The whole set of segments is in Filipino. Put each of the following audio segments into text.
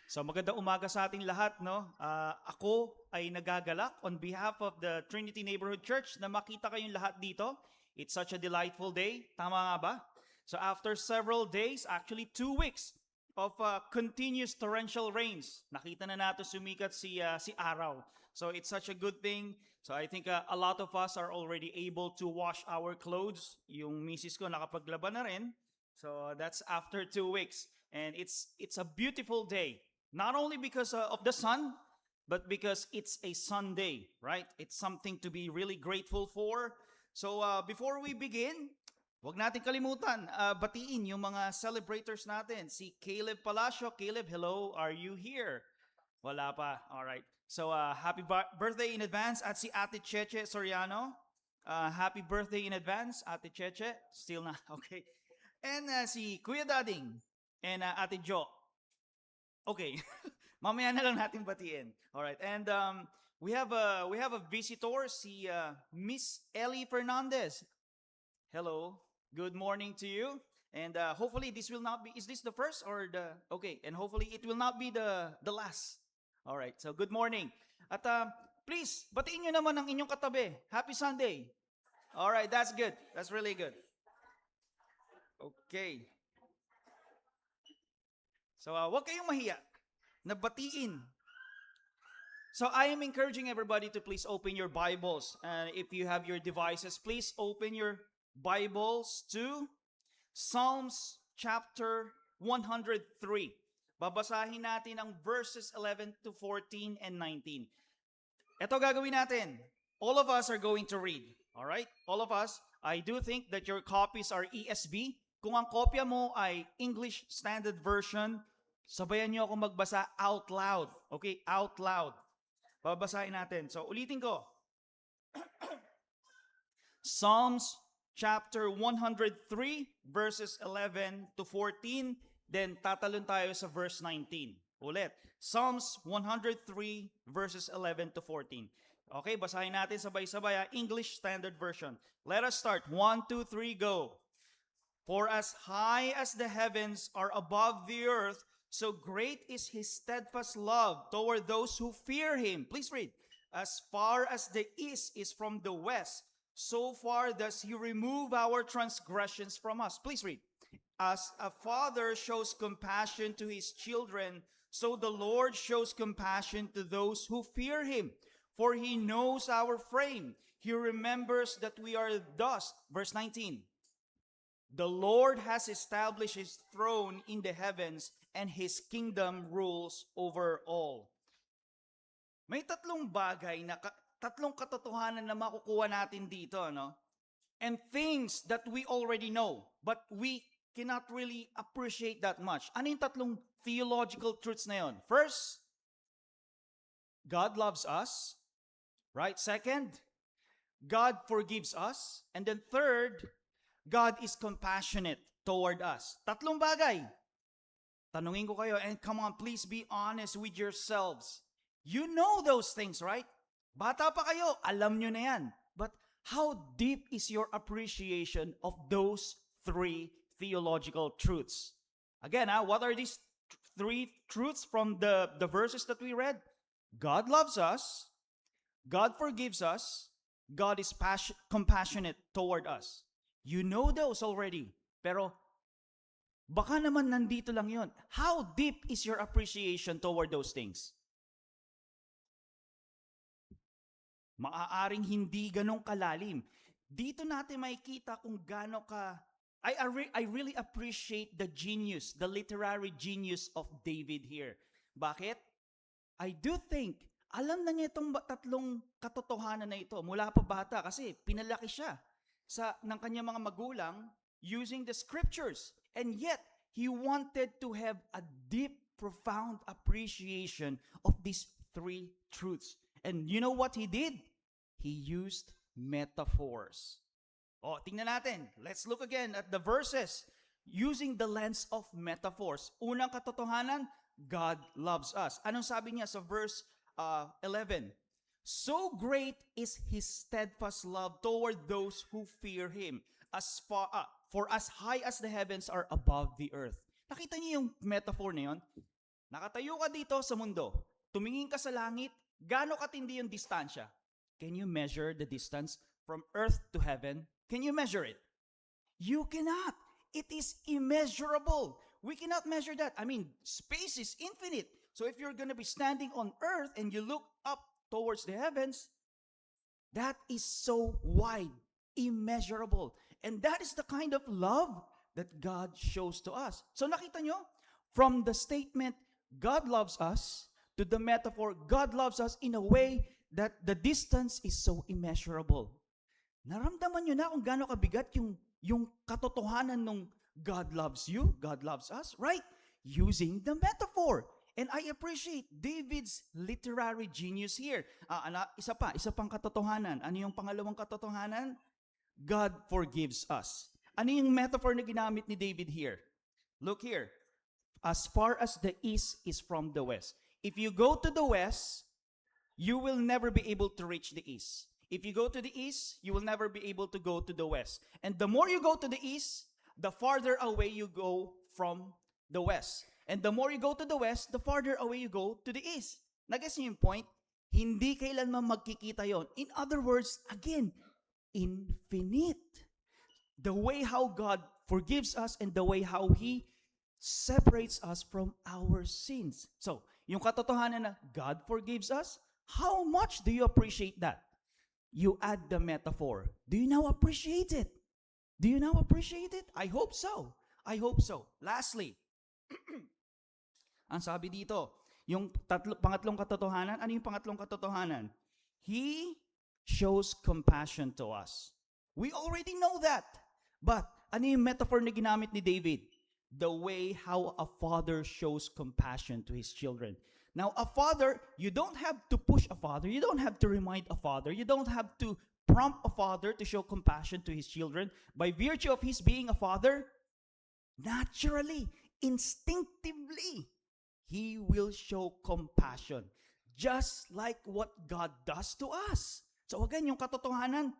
So magandang umaga sa ating lahat, no? Ako ay nagagalak on behalf of the Trinity Neighborhood Church na makita kayong lahat dito. It's such a delightful day. Tama nga ba? So after several days, actually 2 weeks of continuous torrential rains, nakita na natin sumikat si araw. So it's such a good thing. So I think a lot of us are already able to wash our clothes. Yung misis ko nakapaglaban na rin. So that's after 2 weeks. And it's a beautiful day. Not only because of the sun, but because it's a Sunday, right? It's something to be really grateful for. So before we begin, wag natin kalimutan, batiin yung mga celebrators natin. Si Caleb Palacio. Caleb, hello, are you here? Wala pa. All right. So happy birthday in advance at si Ate Cheche Soriano. Happy birthday in advance, Ate Cheche. Still na. Okay. And si Kuya Dading and Ate Jo. Okay. Mamaya na lang natin batiin. All right. And we have a visitor, si Miss Ellie Fernandez. Hello. Good morning to you. And hopefully this will not be, is this the first or the, okay. And hopefully it will not be the last. All right. So good morning. At please, batiin nyo naman ang inyong katabi. Happy Sunday. All right. That's good. That's really good. Okay. So wag kayong mahiya. Nabatiin. So I am encouraging everybody to please open your Bibles. If you have your devices, please open your Bibles to Psalms chapter 103. Babasahin natin ang verses 11 to 14 and 19. Ito gagawin natin. All of us are going to read. All right? All of us. I do think that your copies are ESV. Kung ang kopya mo ay English Standard Version, sabayan niyo ako magbasa out loud. Okay? Out loud. Babasahin natin. So, ulitin ko. Psalms chapter 103, verses 11 to 14. Then, tatalon tayo sa verse 19. Ulit. Psalms 103, verses 11 to 14. Okay, basahin natin sabay-sabay. English Standard Version. Let us start. 1, 2, 3, go. For as high as the heavens are above the earth, so great is his steadfast love toward those who fear him. Please read. As far as the east is from the west, so far does he remove our transgressions from us. Please read. As a father shows compassion to his children, so the Lord shows compassion to those who fear him. For he knows our frame. He remembers that we are dust. Verse 19. The Lord has established his throne in the heavens, and his kingdom rules over all. May tatlong bagay na tatlong katotohanan na makukuha natin dito, no? And things that we already know, but we cannot really appreciate that much. Ano yung tatlong theological truths na yun? First, God loves us. Right? Second, God forgives us. And then third, God is compassionate toward us. Tatlong bagay. Tanungin ko kayo, and come on, please be honest with yourselves. You know those things, right? Bata pa kayo, alam nyo na yan. But how deep is your appreciation of those three theological truths? Again, what are these three truths from the verses that we read? God loves us. God forgives us. God is compassionate toward us. You know those already. Pero baka naman nandito lang yon. How deep is your appreciation toward those things? Maaaring hindi ganong kalalim. Dito natin makikita kung gaano ka... I really appreciate the genius, the literary genius of David here. Bakit? I do think, alam na niya itong tatlong katotohanan na ito mula pa bata kasi pinalaki siya ng kanyang mga magulang using the scriptures. And yet, he wanted to have a deep, profound appreciation of these three truths. And you know what he did? He used metaphors. Tingnan natin. Let's look again at the verses using the lens of metaphors. Unang katotohanan, God loves us. Anong sabi niya sa verse 11? So great is his steadfast love toward those who fear him. For as high as the heavens are above the earth. Nakita niyo yung metaphor na yun? Nakatayo ka dito sa mundo. Tumingin ka sa langit. Gaano katindi yung distansya? Can you measure the distance from earth to heaven? Can you measure it? You cannot. It is immeasurable. We cannot measure that. I mean, space is infinite. So if you're going to be standing on earth and you look up towards the heavens, that is so wide, immeasurable. And that is the kind of love that God shows to us. So nakita nyo, from the statement, God loves us, to the metaphor, God loves us in a way that the distance is so immeasurable. Naramdaman nyo na kung gaano kabigat yung katotohanan ng God loves you, God loves us, right? Using the metaphor. And I appreciate David's literary genius here. Isa pang katotohanan. Ano yung pangalawang katotohanan? God forgives us. Ano yung metaphor na ginamit ni David here? Look here. As far as the east is from the west. If you go to the west, you will never be able to reach the east. If you go to the east, you will never be able to go to the west. And the more you go to the east, the farther away you go from the west. And the more you go to the west, the farther away you go to the east. Nag-gets niyo yung point? Hindi kailanman magkikita yon. In other words, again, infinite. The way how God forgives us and the way how He separates us from our sins. So, yung katotohanan na God forgives us, how much do you appreciate that? You add the metaphor. Do you now appreciate it? Do you now appreciate it? I hope so. I hope so. Lastly, ang sabi dito, yung pangatlong katotohanan, ano yung pangatlong katotohanan? He shows compassion to us. We already know that. But, ano yung metaphor na ginamit ni David? The way how a father shows compassion to his children. Now, a father, you don't have to push a father. You don't have to remind a father. You don't have to prompt a father to show compassion to his children. By virtue of his being a father, naturally, instinctively, he will show compassion. Just like what God does to us. So again, yung katotohanan,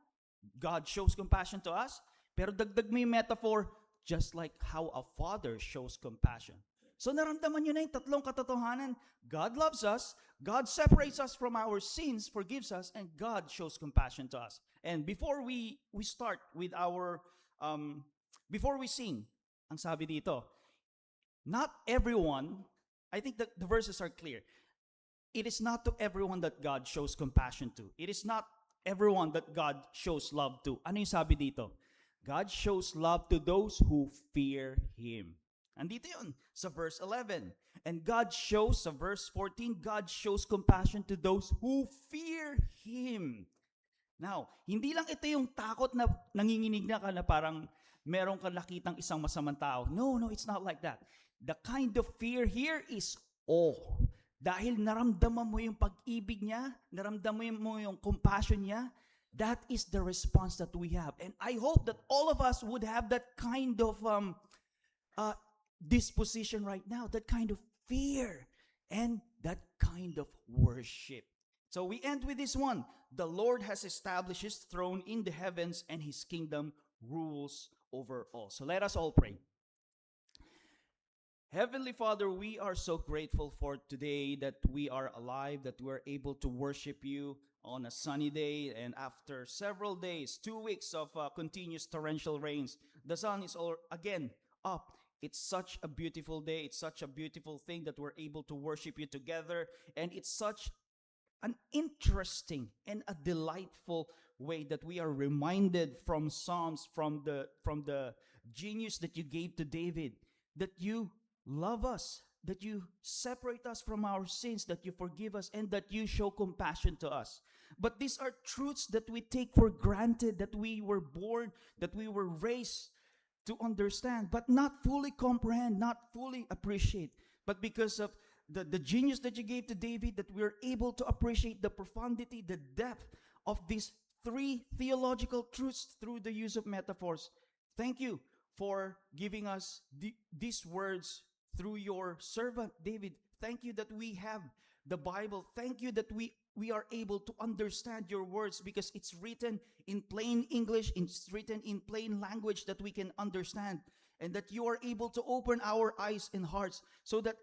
God shows compassion to us. Pero dagdag mo yung metaphor, just like how a father shows compassion. So naramdaman nyo na yung tatlong katotohanan. God loves us, God separates us from our sins, forgives us, and God shows compassion to us. And before we start with our, before we sing, ang sabi dito, not everyone, I think that the verses are clear. It is not to everyone that God shows compassion to. It is not everyone that God shows love to. Ano yung sabi dito? God shows love to those who fear Him. Andito yun, sa verse 11. And God shows, sa verse 14, God shows compassion to those who fear Him. Now, hindi lang ito yung takot na nanginginig na ka na parang meron ka nakitang isang masamang tao. No, it's not like that. The kind of fear here is awe. Dahil naramdaman mo yung pag-ibig niya, naramdaman mo yung compassion niya, that is the response that we have. And I hope that all of us would have that kind of disposition right now, that kind of fear, and that kind of worship. So we end with this one. The Lord has established His throne in the heavens, and His kingdom rules over all. So let us all pray. Heavenly Father, we are so grateful for today that we are alive, that we're able to worship You on a sunny day, and after several days, 2 weeks of continuous torrential rains, the sun is again up. It's such a beautiful day. It's such a beautiful thing that we're able to worship You together, and it's such an interesting and a delightful way that we are reminded from Psalms, from the genius that You gave to David, that You love us, that You separate us from our sins, that You forgive us, and that You show compassion to us. But these are truths that we take for granted, that we were born, that we were raised to understand, but not fully comprehend, not fully appreciate. But because of the genius that You gave to David, that we're able to appreciate the profundity, the depth of these three theological truths through the use of metaphors. Thank You for giving us these words through Your servant David. Thank You that we have the Bible. Thank You that we are able to understand Your words because it's written in plain English, it's written in plain language that we can understand, and that You are able to open our eyes and hearts so that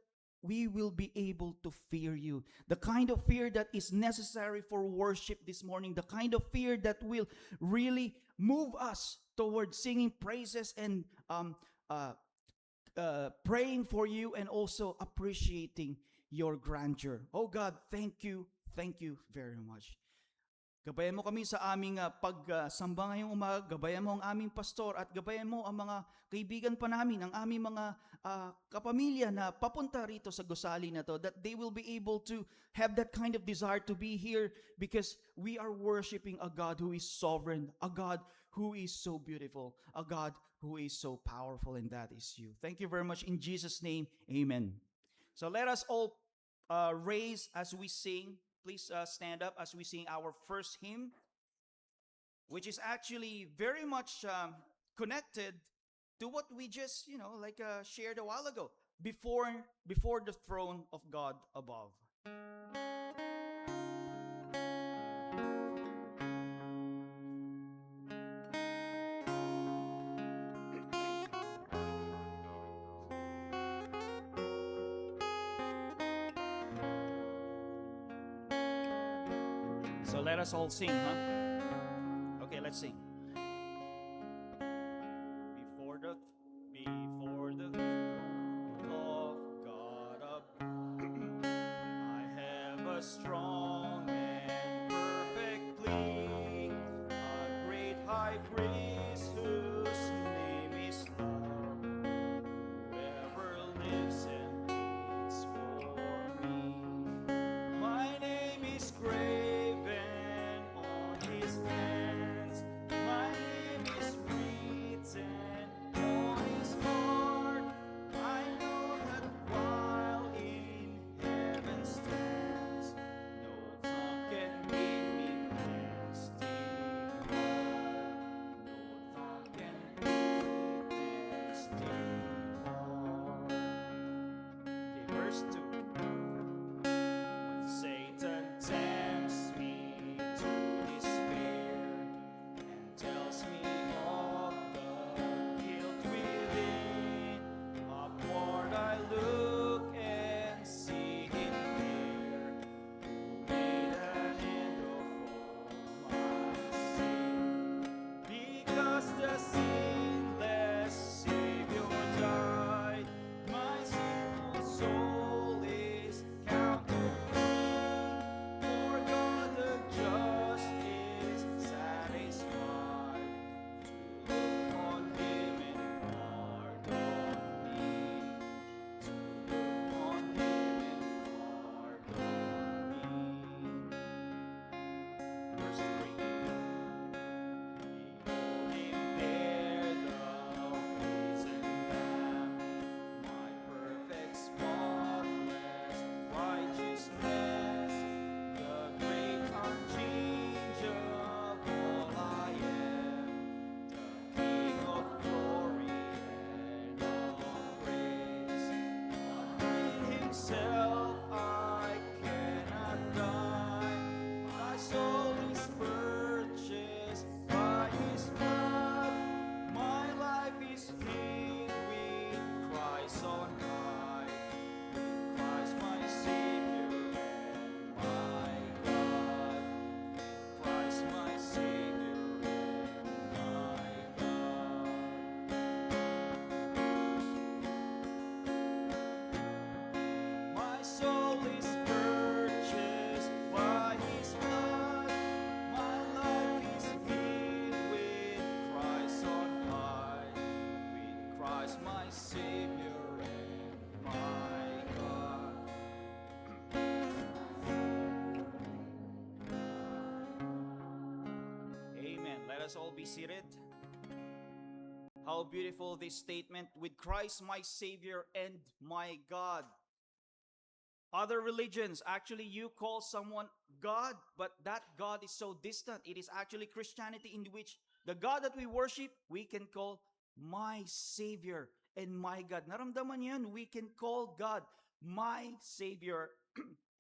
we will be able to fear you. The kind of fear that is necessary for worship this morning. The kind of fear that will really move us towards singing praises and uh, praying for you and also appreciating your grandeur. Oh God, thank you. Thank you very much. Gabayan mo kami sa aming pagsamba ngayong umaga. Gabayan mo ang aming pastor at gabayan mo ang mga kaibigan pa namin, ang aming mga kapamilya na papunta rito sa gusali na to, that they will be able to have that kind of desire to be here because we are worshiping a God who is sovereign, a God who is so beautiful, a God who is so powerful, and that is you. Thank you very much. In Jesus' name, amen. So let us all raise as we sing. Please stand up as we sing our first hymn, which is actually very much connected to what we just, shared a while ago. Before the throne of God above. So let us all sing, huh? Okay, let's sing. Before the throne of God above, I have a strong and perfect plea, a great high priest whose name is love, whoever lives and pleads for me. My name is graven on his hands, my name is written on his heart. I know that while in heaven stands, no tongue can make me testify. No tongue can make me testify. Okay, verse 2. When Satan tempts me to despair and tells me of the guilt within, upward I look and see him there, who made an end of all my sin. Because the sinless Savior died, my sinful soul is counterfeit. For God the just is satisfied to look on him and pardon me. To look on him and pardon me. Verse 3. Behold him there, the risen Lamb, my perfect, spotless righteousness, the great unchangeable I am, the King of glory and of grace. In himself I cannot die, my soul is purchased by his blood, my life is hid with Christ on high, with Christ my Savior and my God, with Christ my Savior and my God. My soul is purchased by his blood, my life is hid with Christ on high, with Christ my Savior and my God. Amen. Let us all be seated. How beautiful this statement, with Christ my Savior and my God. Other religions, actually you call someone God, but that God is so distant. It is actually Christianity in which the God that we worship, we can call my Savior and my God. Naramdaman niyo yan, we can call God my Savior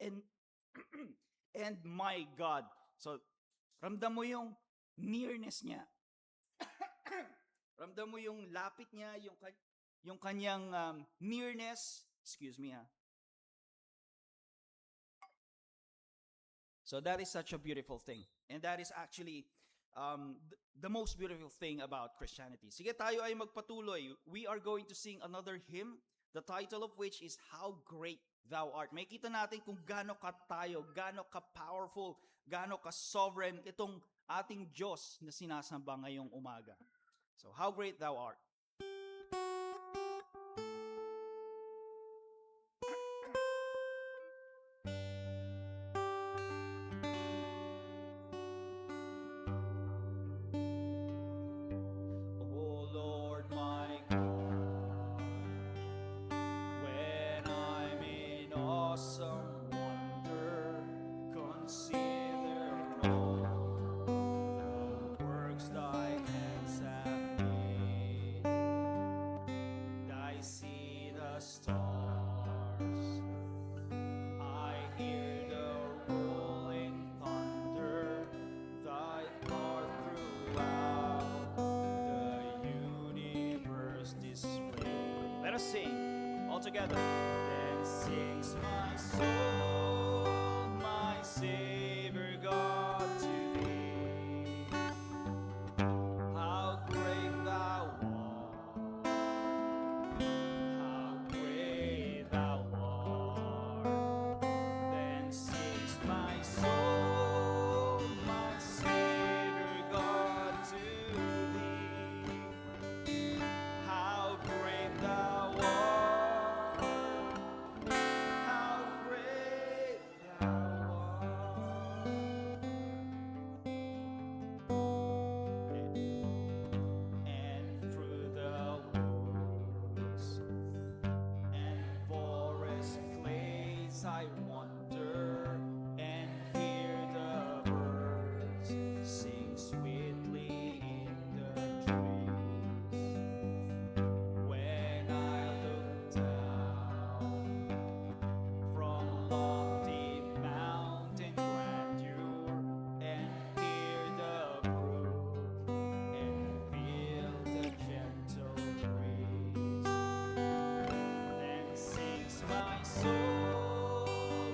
and and my God. So, ramdam mo yung nearness niya. Ramdam mo yung lapit niya, yung kanyang nearness. Excuse me ha. So that is such a beautiful thing. And that is actually the most beautiful thing about Christianity. Sige, tayo ay magpatuloy. We are going to sing another hymn, the title of which is How Great Thou Art. May kita natin kung gaano ka tayo, gaano ka powerful, gaano ka sovereign itong ating Diyos na sinasamba ngayong umaga. So, How Great Thou Art. Awesome wonder, consider all the works thy hands have made. I see the stars, I hear the rolling thunder, thy art throughout the universe displayed. Let us sing all together. Then sings my soul, my Savior God, to thee. How great thou art, how great thou art. Then sings my soul, my Savior God, to thee. How great thou art. I wonder and hear the birds sing sweetly in the trees. When I look down from lofty mountain grandeur and hear the brook and feel the gentle breeze, then sings my soul,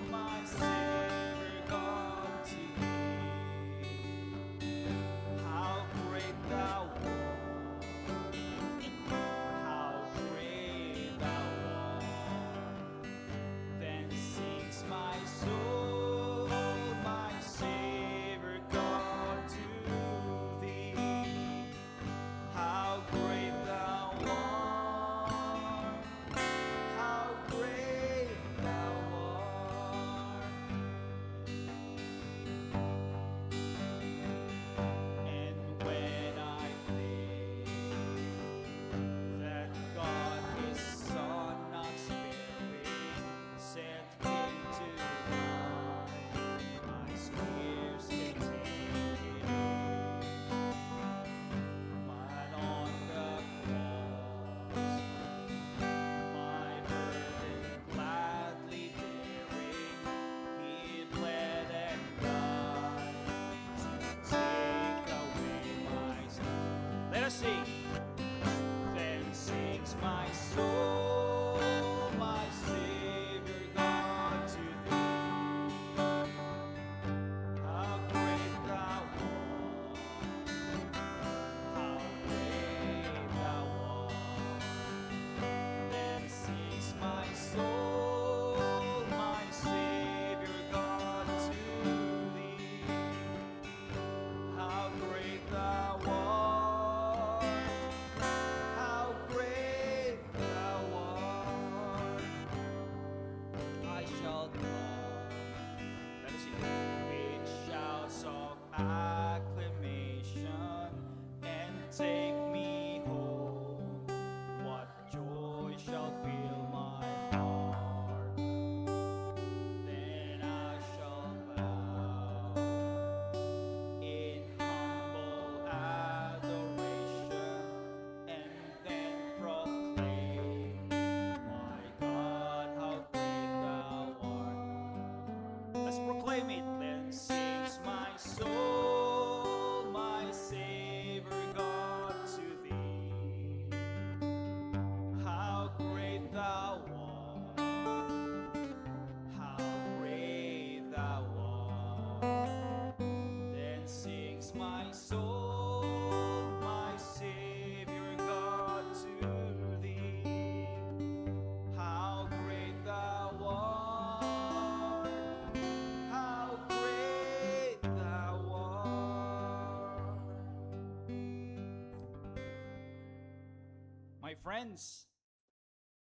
Friends,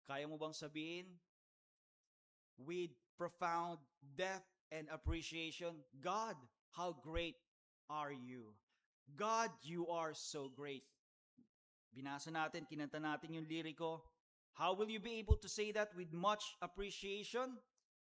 kaya mo bang sabihin with profound depth and appreciation, God, how great are you? God, you are so great. Binasa natin, kinanta natin yung liriko. How will you be able to say that with much appreciation?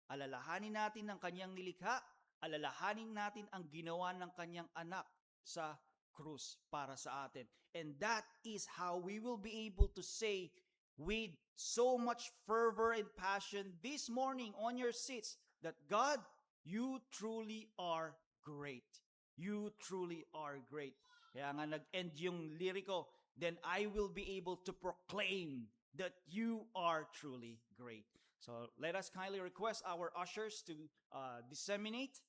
Alalahanin natin ang kanyang nilikha, alalahanin natin ang ginawa ng kanyang anak sa krus para sa atin. And that is how we will be able to say with so much fervor and passion this morning on your seats that God, you truly are great. You truly are great. Kaya nga nag-end yung liriko, then I will be able to proclaim that you are truly great. So let us kindly request our ushers to disseminate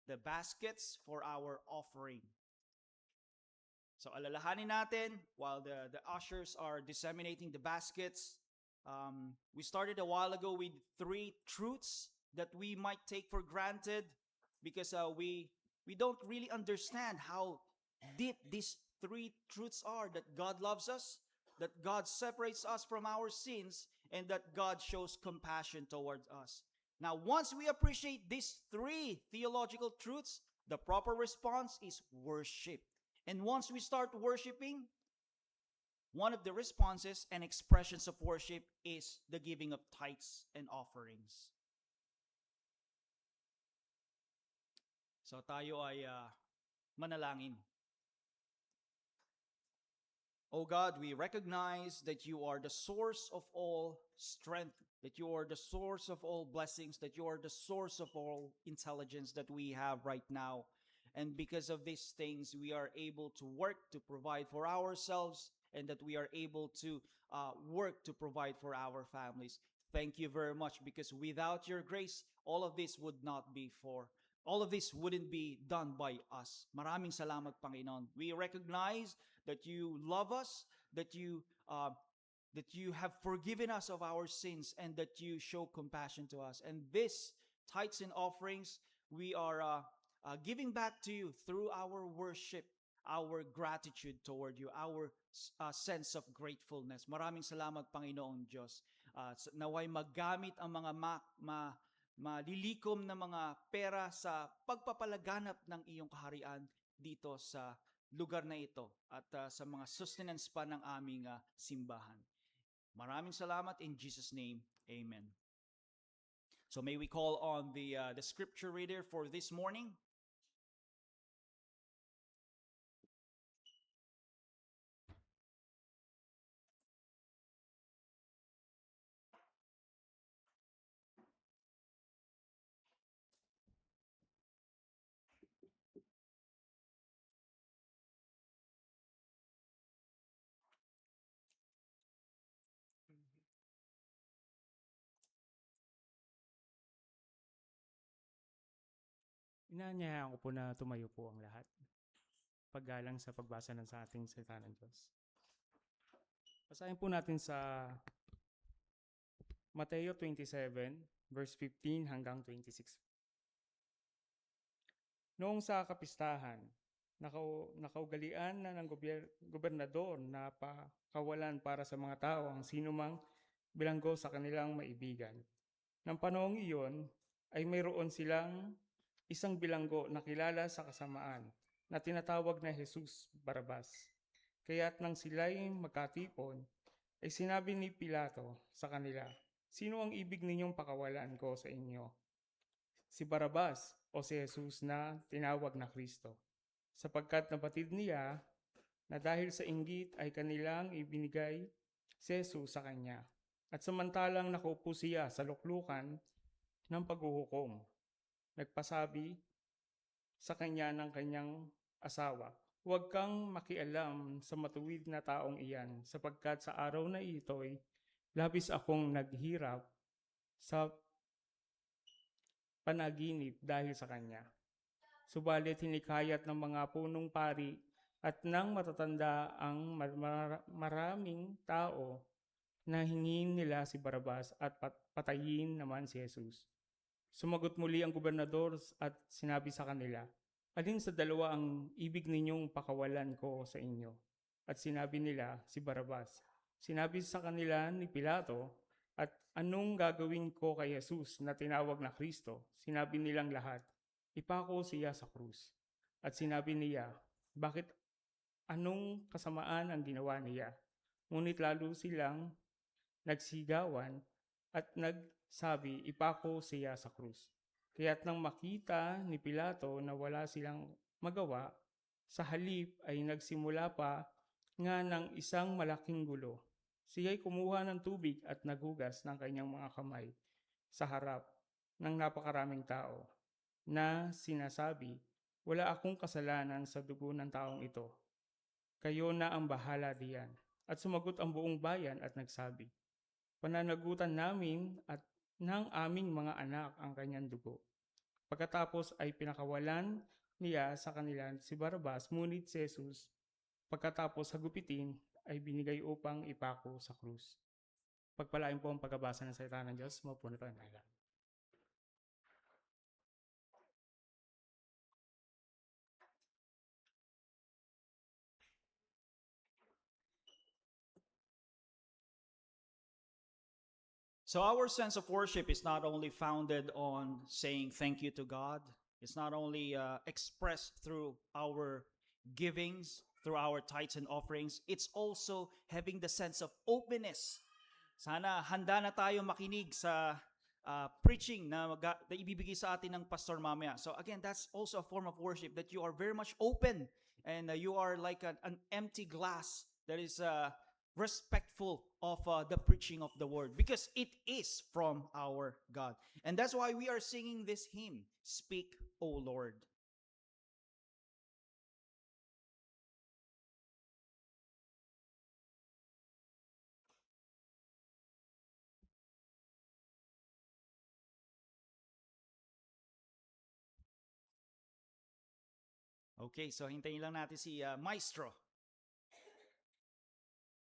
the baskets for our offering. So alalahanin natin while the ushers are disseminating the baskets. We started a while ago with 3 truths that we might take for granted because we don't really understand how deep these 3 truths are: that God loves us, that God separates us from our sins, and that God shows compassion towards us. Now, once we appreciate these 3 theological truths, the proper response is worship. And once we start worshiping, one of the responses and expressions of worship is the giving of tithes and offerings. So tayo ay manalangin. Oh God, we recognize that you are the source of all strength, that you are the source of all blessings, that you are the source of all intelligence that we have right now. And because of these things, we are able to work to provide for ourselves, and that we are able to work to provide for our families. Thank you very much, because without your grace, all of this wouldn't be done by us. Maraming salamat, Panginoon. We recognize that you love us, that you have forgiven us of our sins, and that you show compassion to us. And this tithes and offerings, we are giving back to you through our worship, our gratitude toward you, our sense of gratefulness. Maraming salamat, Panginoong Diyos. Naway maggamit ang mga malilikom na mga pera sa pagpapalaganap ng iyong kaharian dito sa lugar na ito at sa mga sustenance pa ng aming simbahan. Maraming salamat, in Jesus' name. Amen. So may we call on the scripture reader for this morning. Inaanyayahan ko po na tumayo po ang lahat. Paggalang sa pagbasa ng sa ating salita ng Diyos. Basahin po natin sa Mateo 27, verse 15 hanggang 26. Noong sa kapistahan, nakaugalian na ng gobernador na pakawalan para sa mga tao ang sinumang bilanggo sa kanilang maibigan. Nang panahong iyon, ay mayroon silang isang bilanggo na kilala sa kasamaan na tinatawag na Jesus Barabas. Kaya't nang sila'y magkatipon, ay sinabi ni Pilato sa kanila, "Sino ang ibig ninyong pakawalan ko sa inyo? Si Barabas o si Jesus na tinawag na Kristo?" Sapagkat nabatid niya na dahil sa inggit ay kanilang ibinigay si Jesus sa kanya. At samantalang nakaupo siya sa luklukan ng paghuhukom, nagpasabi sa kanya ng kanyang asawa, "Huwag kang makialam sa matuwid na taong iyan, sapagkat sa araw na ito'y labis akong naghirap sa panaginip dahil sa kanya." Subalit hinikayat ng mga punong pari at ng matatanda ang maraming tao na hingin nila si Barabas at patayin naman si Jesus. Sumagot muli ang gobernador at sinabi sa kanila, "Alin sa dalawa ang ibig ninyong pakawalan ko sa inyo?" At sinabi nila, "Si Barabas." Sinabi sa kanila ni Pilato, "At anong gagawin ko kay Jesus na tinawag na Kristo?" Sinabi nilang lahat, "Ipako siya sa krus." At sinabi niya, "Bakit anong kasamaan ang ginawa niya?" Ngunit lalo silang nagsigawan at nagsabi, "Ipako siya sa krus." Kaya't nang makita ni Pilato na wala silang magawa, sa halip ay nagsimula pa nga ng isang malaking gulo. Siya'y kumuha ng tubig at naghugas ng kanyang mga kamay sa harap ng napakaraming tao na sinasabi, "Wala akong kasalanan sa dugo ng taong ito. Kayo na ang bahala diyan." At sumagot ang buong bayan at nagsabi, "Pananagutan namin at ng aming mga anak ang kanyang dugo." Pagkatapos ay pinakawalan niya sa kanila si Barrabas, ngunit si Jesus, pagkatapos hagupitin, ay binigay upang ipako sa krus. Pagpalain po ang pagkabasa ng salita ng Diyos. Maupo na tayo ng lahat. So our sense of worship is not only founded on saying thank you to God. It's not only expressed through our givings, through our tithes and offerings. It's also having the sense of openness. Sana handa na tayo makinig sa preaching na ibibigay sa atin ng pastor mamaya. So again, that's also a form of worship, that you are very much open and you are like an empty glass that is respectful of the preaching of the word, because it is from our God. And that's why we are singing this hymn, "Speak, O Lord." Okay, so hintayin lang natin si Maestro.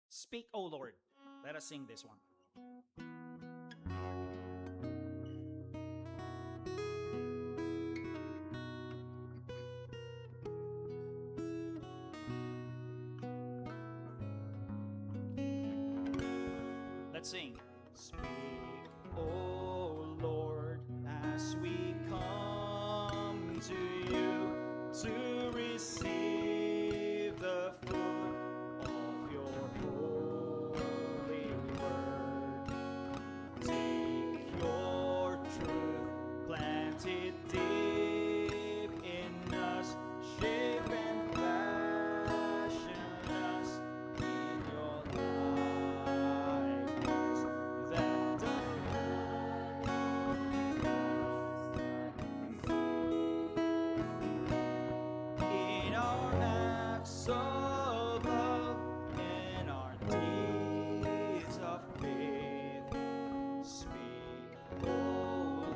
"Speak, O Lord." Let us sing this one. Let's sing. "Speak, O Lord, as we come to you to receive the fruit of your holy word. Take your truth, plant it deep in us, shape and fashion us in your likeness, that the in our acts of love and our deeds of faith. Speak, O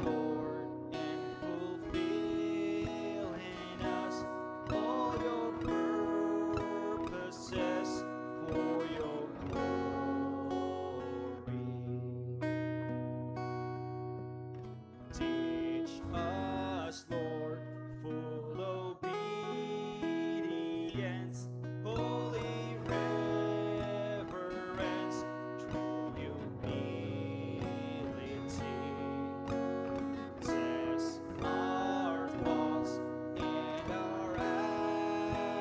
Lord, and fulfill in us all your purposes for your glory. Teach us, Lord, full obedience, holy reverence, true humility. Possess our thoughts and our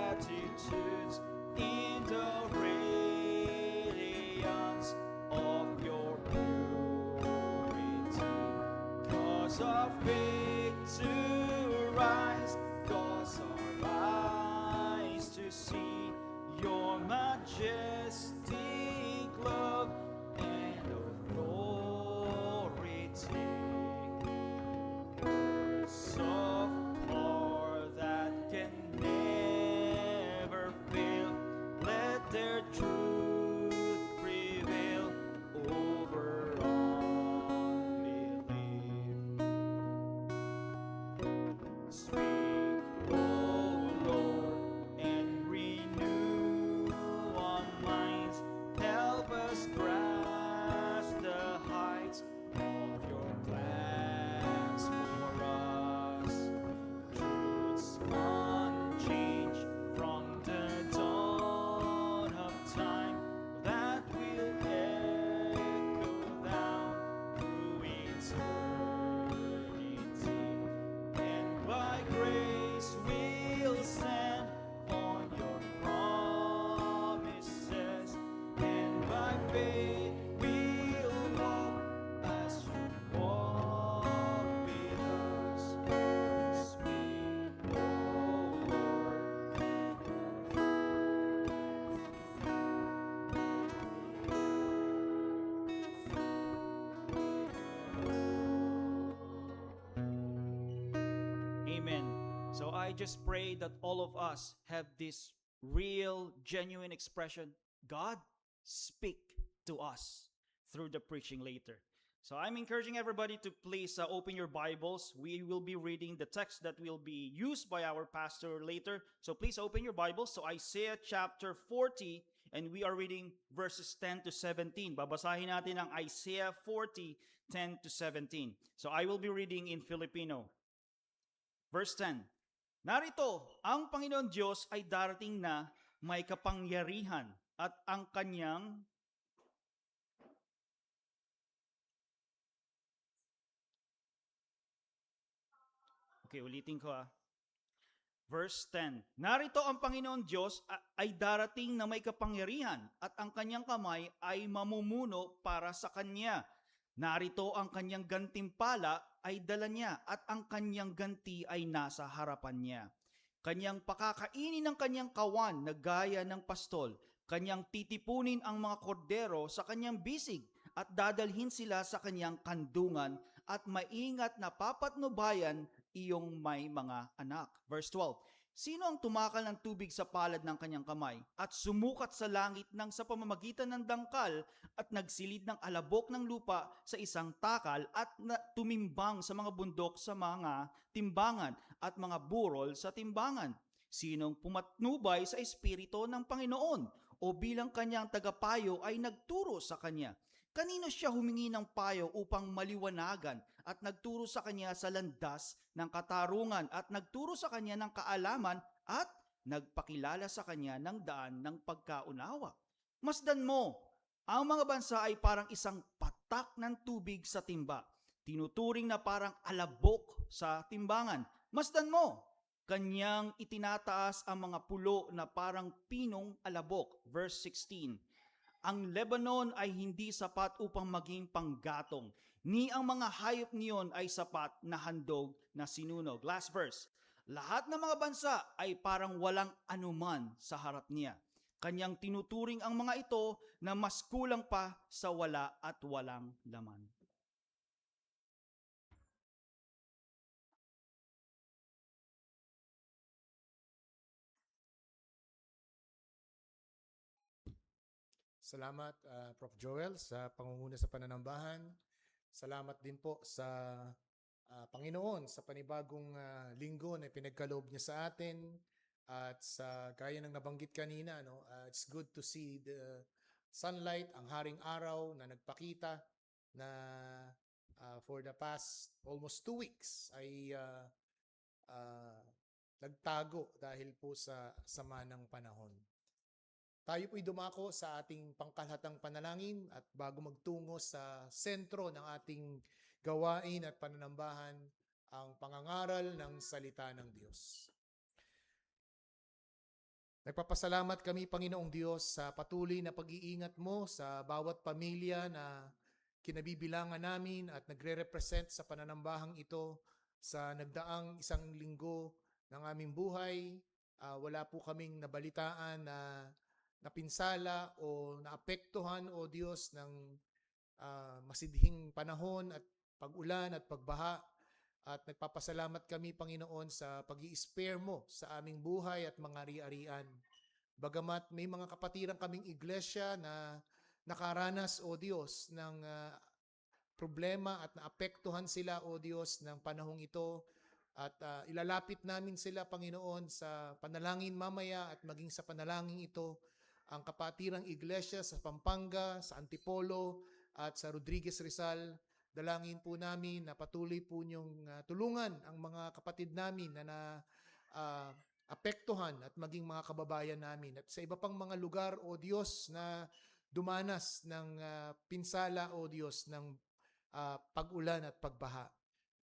attitudes in the radiance of your purity. Cause our faith to rise, cause our eyes to see your majestic love and authority. Words of power that can never fail, let their truth prevail over unbelief. Speak, O Lord, and renew our minds. Help us grasp the heights of your I just pray that all of us have this real, genuine expression, God, speak to us through the preaching later. So I'm encouraging everybody to please open your Bibles. We will be reading the text that will be used by our pastor later. So please open your Bibles. So Isaiah chapter 40, and we are reading verses 10 to 17. Babasahin natin ang Isaiah 40, 10 to 17. So I will be reading in Filipino. Verse 10. Narito, ang Panginoon Diyos ay darating na may kapangyarihan at ang kanyang Okay, ulitin ko Verse 10. Narito ang Panginoon Diyos ay darating na may kapangyarihan at ang kanyang kamay ay mamumuno para sa kanya. Narito ang kanyang gantimpala ay dala niya at ang kanyang ganti ay nasa harapan niya. Kanyang pakakainin ng kanyang kawan na gaya ng pastol. Kanyang titipunin ang mga kordero sa kanyang bisig at dadalhin sila sa kanyang kandungan at maingat na papatnubayan iyong may mga anak. Verse 12. Sino ang tumakal ng tubig sa palad ng kanyang kamay at sumukat sa langit ng sa pamamagitan ng dangkal at nagsilid ng alabok ng lupa sa isang takal at tumimbang sa mga bundok sa mga timbangan at mga burol sa timbangan? Sinong pumatnubay sa espiritu ng Panginoon o bilang kanyang tagapayo ay nagturo sa kanya? Kanino siya humingi ng payo upang maliwanagan at nagturo sa kanya sa landas ng katarungan at nagturo sa kanya ng kaalaman at nagpakilala sa kanya ng daan ng pagkaunawa? Masdan mo, ang mga bansa ay parang isang patak ng tubig sa timba, tinuturing na parang alabok sa timbangan. Masdan mo, kanyang itinataas ang mga pulo na parang pinong alabok. Verse 16. Ang Lebanon ay hindi sapat upang maging panggatong, ni ang mga hayop niyon ay sapat na handog na sinunog. Last verse. Lahat ng mga bansa ay parang walang anuman sa harap niya. Kanyang tinuturing ang mga ito na mas kulang pa sa wala at walang laman. Salamat, Prof. Joel, sa pangunguna sa pananambahan. Salamat din po sa Panginoon sa panibagong linggo na pinagkaloob niya sa atin. At sa gaya ng nabanggit kanina, it's good to see the sunlight, ang haring araw na nagpakita na for the past almost 2 weeks ay nagtago dahil po sa sama ng panahon. Tayo po'y dumako sa ating pangkalahatang panalangin at bago magtungo sa sentro ng ating gawain at pananambahan, ang pangangaral ng salita ng Diyos. Nagpapasalamat kami, Panginoong Diyos, sa patuloy na pag-iingat mo sa bawat pamilya na kinabibilangan namin at nagre-represent sa pananambahang ito sa nagdaang isang linggo ng aming buhay. Wala po kaming nabalitaan na napinsala o naapektuhan, O Diyos, ng masidhing panahon at pag-ulan at pagbaha. At nagpapasalamat kami, Panginoon, sa pag-i-spare mo sa aming buhay at mga ari-arian. Bagamat may mga kapatiran kaming iglesia na nakaranas, O Diyos, ng problema at naapektuhan sila, O Diyos, ng panahong ito. At ilalapit namin sila, Panginoon, sa panalangin mamaya at maging sa panalangin ito ang kapatirang iglesia sa Pampanga, sa Antipolo at sa Rodriguez Rizal. Dalangin po namin na patuloy po niyong tulungan ang mga kapatid namin na apektuhan at maging mga kababayan namin. At sa iba pang mga lugar, O Diyos, na dumanas ng pinsala, O Diyos, ng pag-ulan at pagbaha.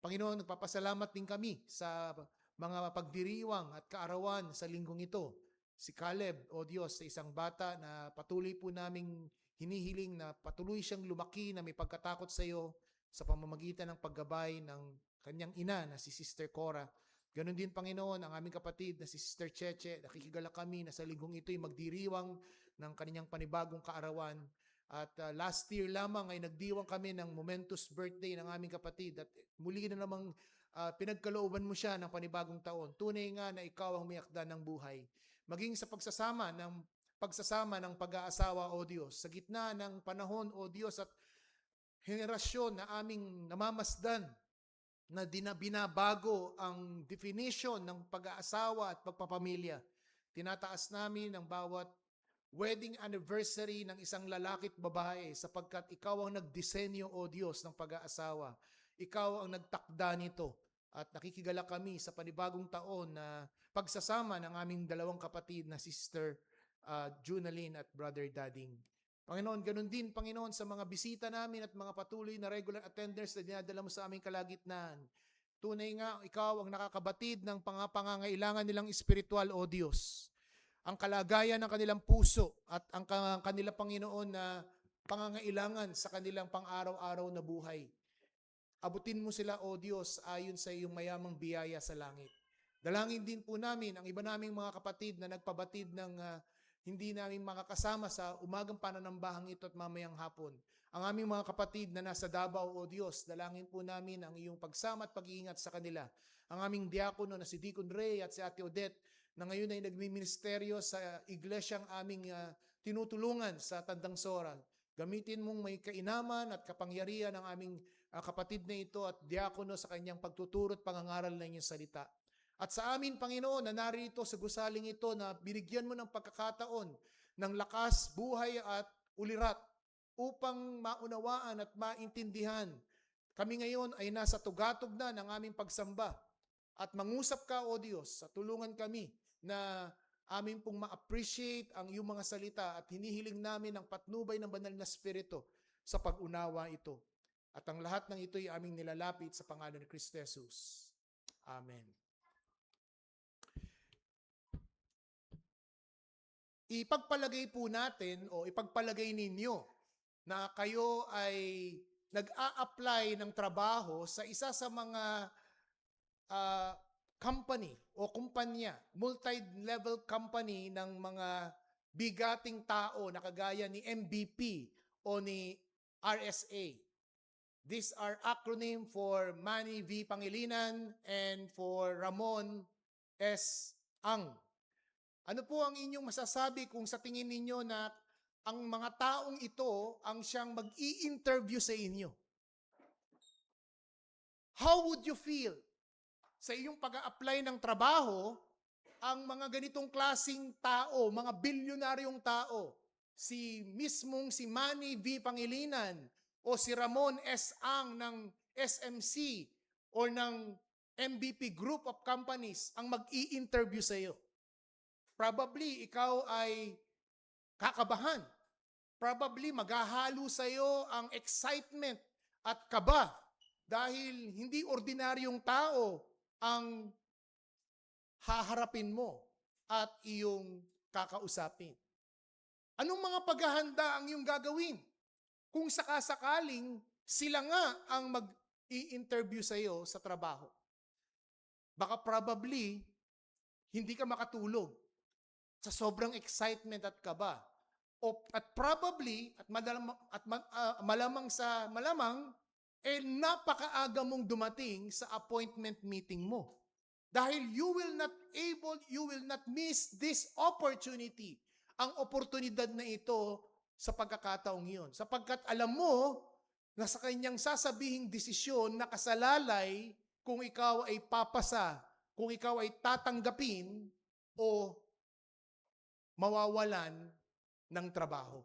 Panginoon, nagpapasalamat din kami sa mga pagdiriwang at kaarawan sa linggong ito. Si Caleb, O Diyos, sa isang bata na patuloy po naming hinihiling na patuloy siyang lumaki na may pagkatakot sa iyo sa pamamagitan ng paggabay ng kanyang ina na si Sister Cora. Ganon din, Panginoon, ang aming kapatid na si Sister Cheche. Nakikigala kami na sa linggong ito'y magdiriwang ng kanyang panibagong kaarawan. At last year lamang ay nagdiwang kami ng momentous birthday ng aming kapatid. At muli na namang pinagkalooban mo siya ng panibagong taon. Tunay nga na ikaw ang may akda ng buhay. Maging sa pagsasama ng pag-aasawa, O Diyos, sa gitna ng panahon, O Diyos, at henerasyon na aming namamasdan, na binabago ang definition ng pag-aasawa at pagpapamilya. Tinataas namin ang bawat wedding anniversary ng isang lalaki at babae sapagkat ikaw ang nagdisenyo, O Diyos, ng pag-aasawa. Ikaw ang nagtakda nito. At nakikigala kami sa panibagong taon na pagsasama ng aming dalawang kapatid na Sister Junalyn at Brother Dading. Panginoon, ganun din, Panginoon, sa mga bisita namin at mga patuloy na regular attenders na dinadala mo sa aming kalagitnaan. Tunay nga, ikaw ang nakakabatid ng pangangailangan nilang espiritual, O Diyos. Ang kalagayan ng kanilang puso at ang kanilang, Panginoon, na pangangailangan sa kanilang pang-araw-araw na buhay. Abutin mo sila, O Diyos, ayon sa iyong mayamang biyaya sa langit. Dalangin din po namin ang iba naming mga kapatid na nagpabatid ng hindi namin makakasama sa umagang pananambahang ito at mamayang hapon. Ang aming mga kapatid na nasa Davao, O Diyos, dalangin po namin ang iyong pagsama at pag-iingat sa kanila. Ang aming diakono na si Deacon Ray at si Ate Odette na ngayon ay nagmiministeryo sa iglesyang aming tinutulungan sa Tandang Sora. Gamitin mong may kainaman at kapangyarihan ng aming kapatid na ito at diakono sa kanyang pagtuturo at pangangaral ng iyong salita. At sa amin, Panginoon, na narito sa gusaling ito na binigyan mo ng pagkakataon ng lakas, buhay at ulirat upang maunawaan at maintindihan. Kami ngayon ay nasa tugatog na ng aming pagsamba at mangusap ka, O Diyos, sa tulungan kami na amin pong ma-appreciate ang iyong mga salita at hinihiling namin ang patnubay ng banal na Espiritu sa pag-unawa ito. At ang lahat ng ito ay aming nilalapit sa pangalan ni Kristo Jesus. Amen. Ipagpalagay po natin o ipagpalagay ninyo na kayo ay nag-a-apply ng trabaho sa isa sa mga company o kumpanya, multi-level company ng mga bigating tao na kagaya ni MVP o ni RSA. These are acronym for Manny V. Pangilinan and for Ramon S. Ang. Ano po ang inyong masasabi kung sa tingin ninyo na ang mga taong ito ang siyang mag-i-interview sa inyo? How would you feel sa iyong pag-a-apply ng trabaho ang mga ganitong klasing tao, mga bilyonaryong tao, si Manny V. Pangilinan o si Ramon S. Ang ng SMC o ng MVP Group of Companies ang mag-i-interview sa iyo? Probably, ikaw ay kakabahan. Probably, maghahalo sa iyo ang excitement at kaba dahil hindi ordinaryong tao ang haharapin mo at iyong kakausapin. Anong mga paghahanda ang iyong gagawin? Kung sakasakaling sila nga ang mag-i-interview sa iyo sa trabaho. Baka probably, hindi ka makatulog sa sobrang excitement at kaba. At probably, malamang sa malamang, napakaaga mong dumating sa appointment meeting mo. Dahil you will not miss this opportunity. Ang oportunidad na ito sa pagkakataong iyon. Sapagkat alam mo na sa kanyang sasabihing desisyon nakasalalay kung ikaw ay papasa, kung ikaw ay tatanggapin o mawawalan ng trabaho.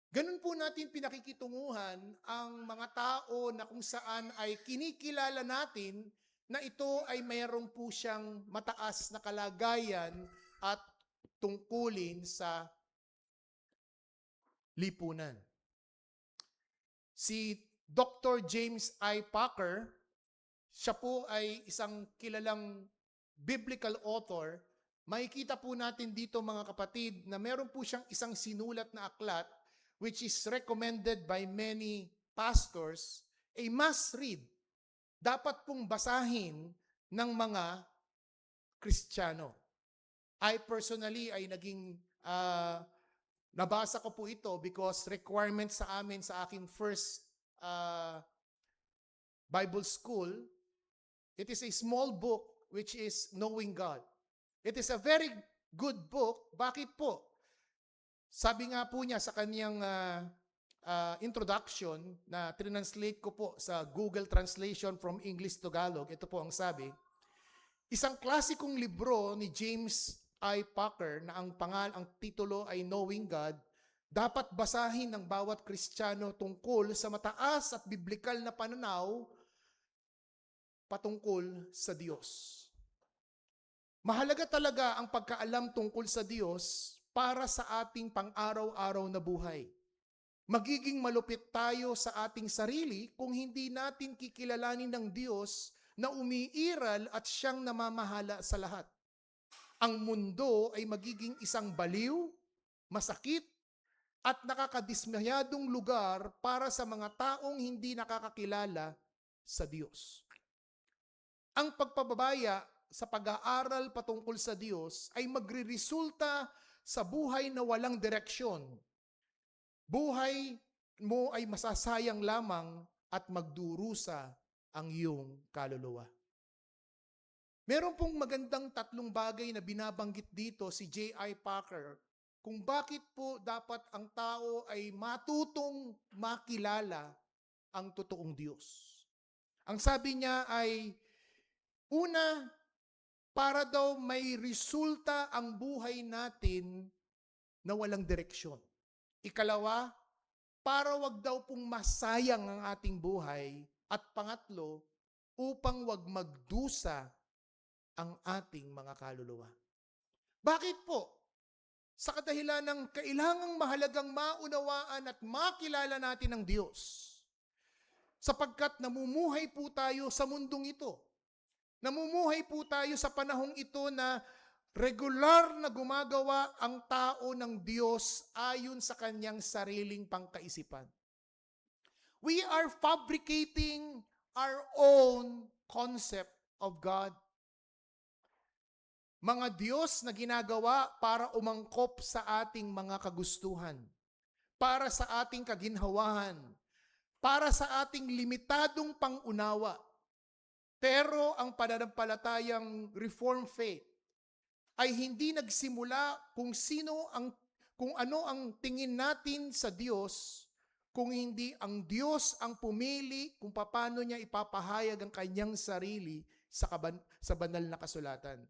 Ganun po natin pinakikitunguhan ang mga tao na kung saan ay kinikilala natin na ito ay mayroong po siyang mataas na kalagayan at tungkulin sa lipunan. Si Dr. James I. Packer, siya po ay isang kilalang biblical author. Makikita po natin dito mga kapatid na meron po siyang isang sinulat na aklat which is recommended by many pastors, a must read. Dapat pong basahin ng mga Kristiyano. I personally ay naging Nabasa ko po ito because requirement sa amin sa aking first Bible school, it is a small book which is Knowing God. It is a very good book. Bakit po? Sabi nga po niya sa kanyang introduction na translate ko po sa Google Translation from English to Tagalog, ito po ang sabi, isang klasikong libro ni James I. Packer na ang titulo ay Knowing God, dapat basahin ng bawat Kristiyano tungkol sa mataas at biblikal na pananaw patungkol sa Diyos. Mahalaga talaga ang pagkaalam tungkol sa Diyos para sa ating pang-araw-araw na buhay. Magiging malupit tayo sa ating sarili kung hindi natin kikilalanin ng Diyos na umiiral at siyang namamahala sa lahat. Ang mundo ay magiging isang baliw, masakit, at nakakadismayadong lugar para sa mga taong hindi nakakakilala sa Diyos. Ang pagpababaya sa pag-aaral patungkol sa Diyos ay magriresulta sa buhay na walang direksyon. Buhay mo ay masasayang lamang at magdurusa ang iyong kaluluwa. Meron pong magandang tatlong bagay na binabanggit dito si J.I. Packer kung bakit po dapat ang tao ay matutong makilala ang totoong Diyos. Ang sabi niya ay, una, para daw may resulta ang buhay natin na walang direksyon. Ikalawa, para wag daw pong masayang ang ating buhay. At pangatlo, upang wag magdusa ang ating mga kaluluwa. Bakit po? Sa kadahilan ng kailangang mahalagang maunawaan at makilala natin ang Diyos. Sapagkat namumuhay po tayo sa mundong ito. Namumuhay po tayo sa panahong ito na regular na gumagawa ang tao ng Diyos ayon sa kanyang sariling pangkaisipan. We are fabricating our own concept of God. Mga Diyos na ginagawa para umangkop sa ating mga kagustuhan, para sa ating kaginhawahan, para sa ating limitadong pangunawa. Pero ang pananampalatayang Reformed faith ay hindi nagsimula kung ano ang tingin natin sa Diyos, kung hindi ang Diyos ang pumili kung paano niya ipapahayag ang kanyang sarili sa banal na kasulatan.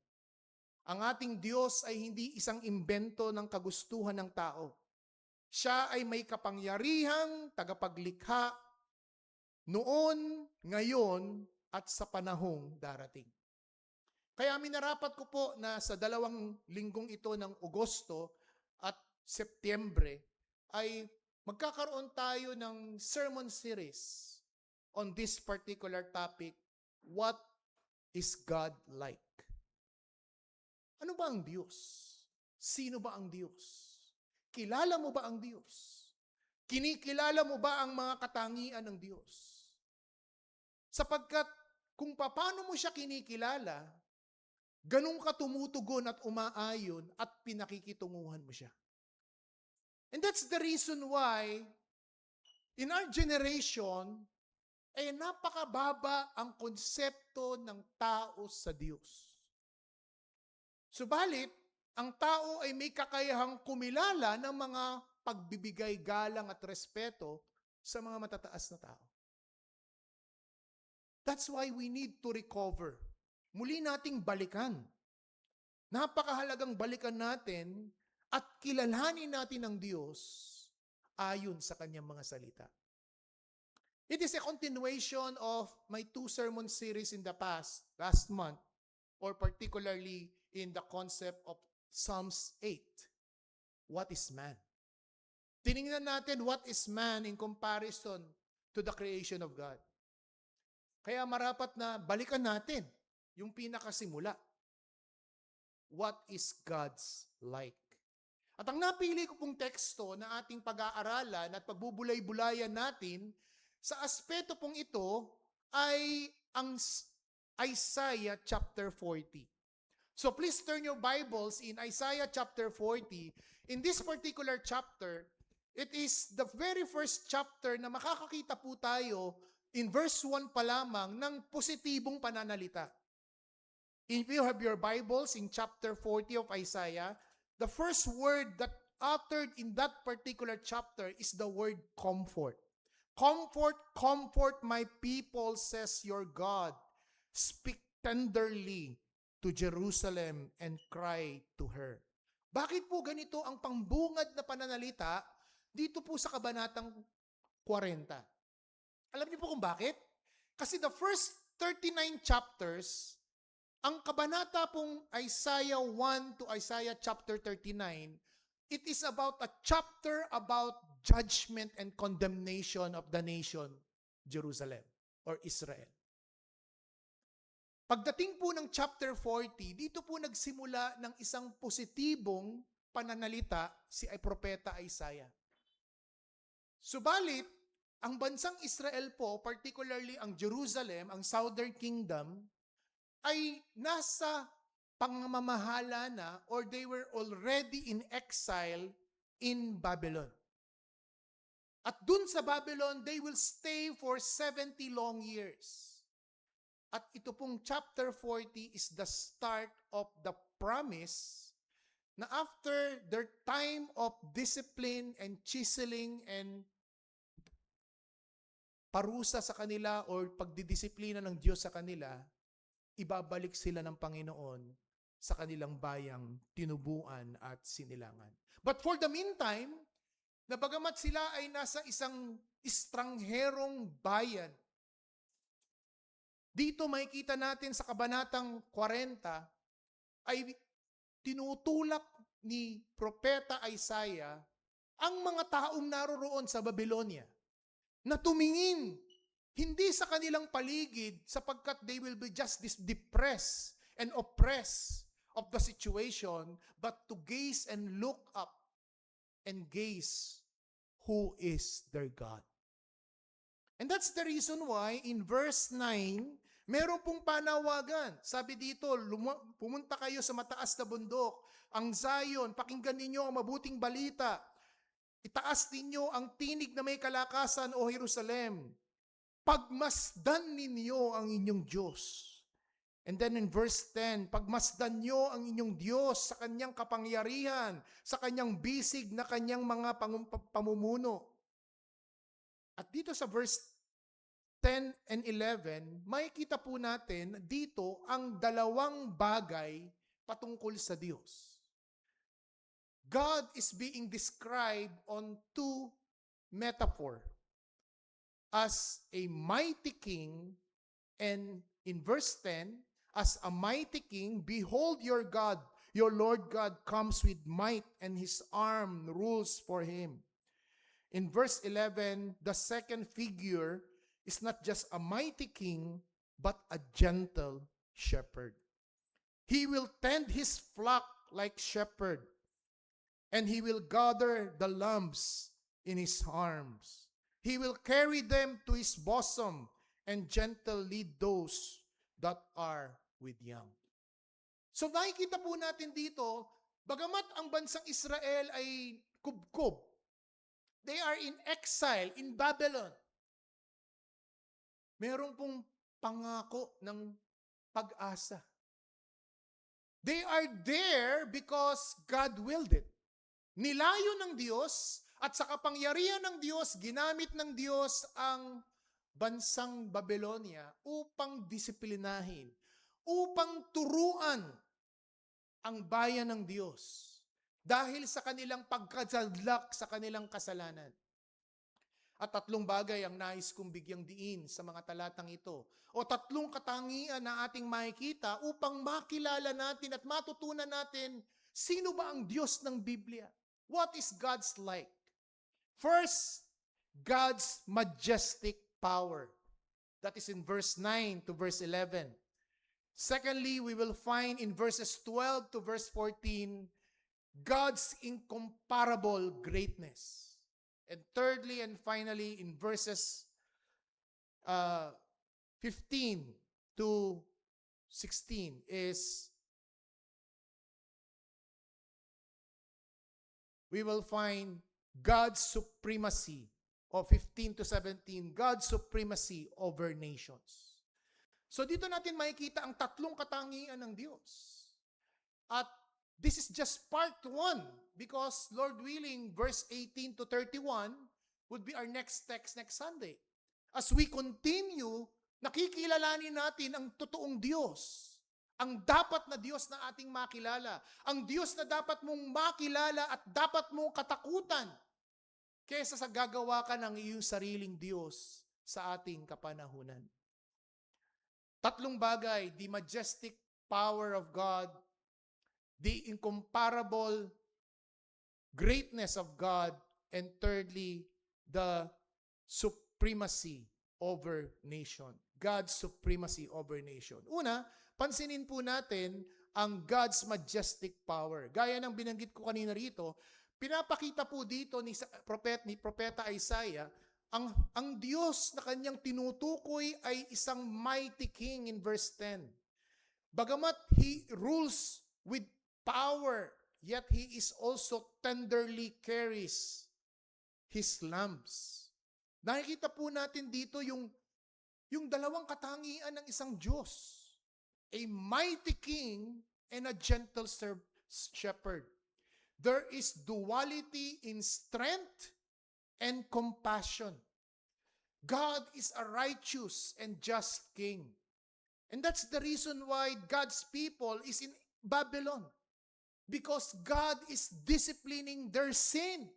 Ang ating Diyos ay hindi isang imbento ng kagustuhan ng tao. Siya ay may kapangyarihang tagapaglikha noon, ngayon, at sa panahong darating. Kaya minarapat ko po na sa 2 linggong ito ng Agosto at Setyembre ay magkakaroon tayo ng sermon series on this particular topic, what is God like? Ano ba ang Diyos? Sino ba ang Diyos? Kilala mo ba ang Diyos? Kinikilala mo ba ang mga katangian ng Diyos? Sapagkat kung paano mo siya kinikilala, ganun ka tumutugon at umaayon at pinakikitunguhan mo siya. And that's the reason why in our generation, napakababa ang konsepto ng tao sa Diyos. Subalit, ang tao ay may kakayahang kumilala ng mga pagbibigay galang at respeto sa mga matataas na tao. That's why we need to recover. Muli nating balikan. Napakahalagang balikan natin at kilalanin natin ang Diyos ayon sa kanyang mga salita. It is a continuation of my 2 sermon series in the last month, or particularly in the concept of Psalms 8. What is man? Tinignan natin what is man in comparison to the creation of God. Kaya marapat na balikan natin yung pinakasimula. What is God's like? At ang napili ko pong teksto na ating pag-aaralan at pagbubulay-bulayan natin sa aspeto pong ito ay ang Isaiah chapter 40. So please turn your Bibles in Isaiah chapter 40. In this particular chapter, it is the very first chapter na makakakita po tayo in verse 1 pa lamang ng positibong pananalita. If you have your Bibles in chapter 40 of Isaiah, the first word that uttered in that particular chapter is the word comfort. Comfort, comfort my people, says your God. Speak tenderly to Jerusalem and cry to her. Bakit po ganito ang pambungad na pananalita dito po sa kabanatang 40? Alam niyo po kung bakit? Kasi the first 39 chapters, ang kabanata pong Isaiah 1 to Isaiah chapter 39, it is about a chapter about judgment and condemnation of the nation, Jerusalem or Israel. Pagdating po ng chapter 40, dito po nagsimula ng isang positibong pananalita si propeta Isaiah. Subalit, ang bansang Israel po, particularly ang Jerusalem, ang Southern Kingdom, ay nasa pangmamahala na or they were already in exile in Babylon. At dun sa Babylon, they will stay for 70 long years. At ito pong chapter 40 is the start of the promise na after their time of discipline and chiseling and parusa sa kanila or pagdidisiplina ng Diyos sa kanila, ibabalik sila ng Panginoon sa kanilang bayang tinubuan at sinilangan. But for the meantime, na bagamat sila ay nasa isang estrangherong bayan, dito makikita natin sa kabanatang 40 ay tinutulak ni propeta Isaiah ang mga taong naroroon sa Babylonia na tumingin hindi sa kanilang paligid sapagkat they will be just depressed and oppressed of the situation, but to gaze and look up and gaze who is their God. And that's the reason why in verse 9, meron pong panawagan. Sabi dito, pumunta kayo sa mataas na bundok, ang Zion, pakinggan ninyo ang mabuting balita. Itaas ninyo ang tinig na may kalakasan, O Jerusalem. Pagmasdan ninyo ang inyong Diyos. And then in verse 10, pagmasdan nyo ang inyong Diyos sa kanyang kapangyarihan, sa kanyang bisig na kanyang mga pamumuno. At dito sa verse 10 and 11, makikita po natin dito ang dalawang bagay patungkol sa Diyos. God is being described on two metaphor as a mighty king, and in verse 10, as a mighty king, behold your God, your Lord God comes with might, and his arm rules for him. In verse 11, the second figure is not just a mighty king, but a gentle shepherd. He will tend his flock like shepherd, and he will gather the lambs in his arms. He will carry them to his bosom, and gentle lead those that are with young. So nakikita po natin dito, bagamat ang bansang Israel ay kubkob, they are in exile in Babylon, meron pong pangako ng pag-asa. They are there because God willed it. Nilayo ng Diyos at sa kapangyarihan ng Diyos, ginamit ng Diyos ang bansang Babylonia upang disiplinahin, upang turuan ang bayan ng Diyos dahil sa kanilang pagkadlak sa kanilang kasalanan. At tatlong bagay ang nais kong bigyang diin sa mga talatang ito, o tatlong katangian na ating makikita upang makilala natin at matutunan natin sino ba ang Diyos ng Biblia. What is God's like? First, God's majestic power. That is in verse 9 to verse 11. Secondly, we will find in verses 12 to verse 14, God's incomparable greatness. And thirdly and finally, in verses 15 to 16 is we will find God's supremacy, o 15 to 17, God's supremacy over nations. So dito natin makikita ang tatlong katangian ng Diyos. At this is just part 1 because Lord willing, verse 18 to 31 would be our next text next Sunday. As we continue, nakikilalanin natin ang totoong Diyos. Ang dapat na Diyos na ating makilala. Ang Diyos na dapat mong makilala at dapat mong katakutan kaysa sa gagawa ka ng iyong sariling Diyos sa ating kapanahunan. Tatlong bagay, the majestic power of God, the incomparable greatness of God, and thirdly, the supremacy over nation. God's supremacy over nation. Una, pansinin po natin ang God's majestic power. Gaya ng binanggit ko kanina rito, pinapakita po dito ni Propeta Isaiah, ang Diyos na kanyang tinutukoy ay isang mighty king in verse 10. Bagamat He rules with power, yet He is also tenderly carries His lambs. Nakikita po natin dito yung dalawang katangian ng isang Diyos. A mighty king and a gentle shepherd. There is duality in strength and compassion. God is a righteous and just king. And that's the reason why God's people is in Babylon. Because God is disciplining their sin.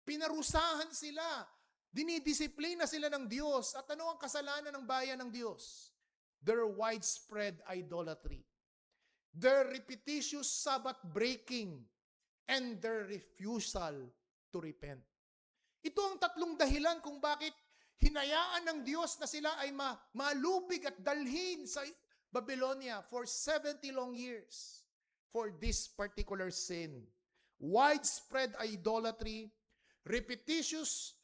Pinarusahan sila. Dinidisiplina sila ng Diyos. At ano ang kasalanan ng bayan ng Diyos? Their widespread idolatry. Their repetitious Sabbath breaking. And their refusal to repent. Ito ang tatlong dahilan kung bakit hinayaan ng Diyos na sila ay malupig at dalhin sa Babylonia for 70 long years for this particular sin. Widespread idolatry, repetitious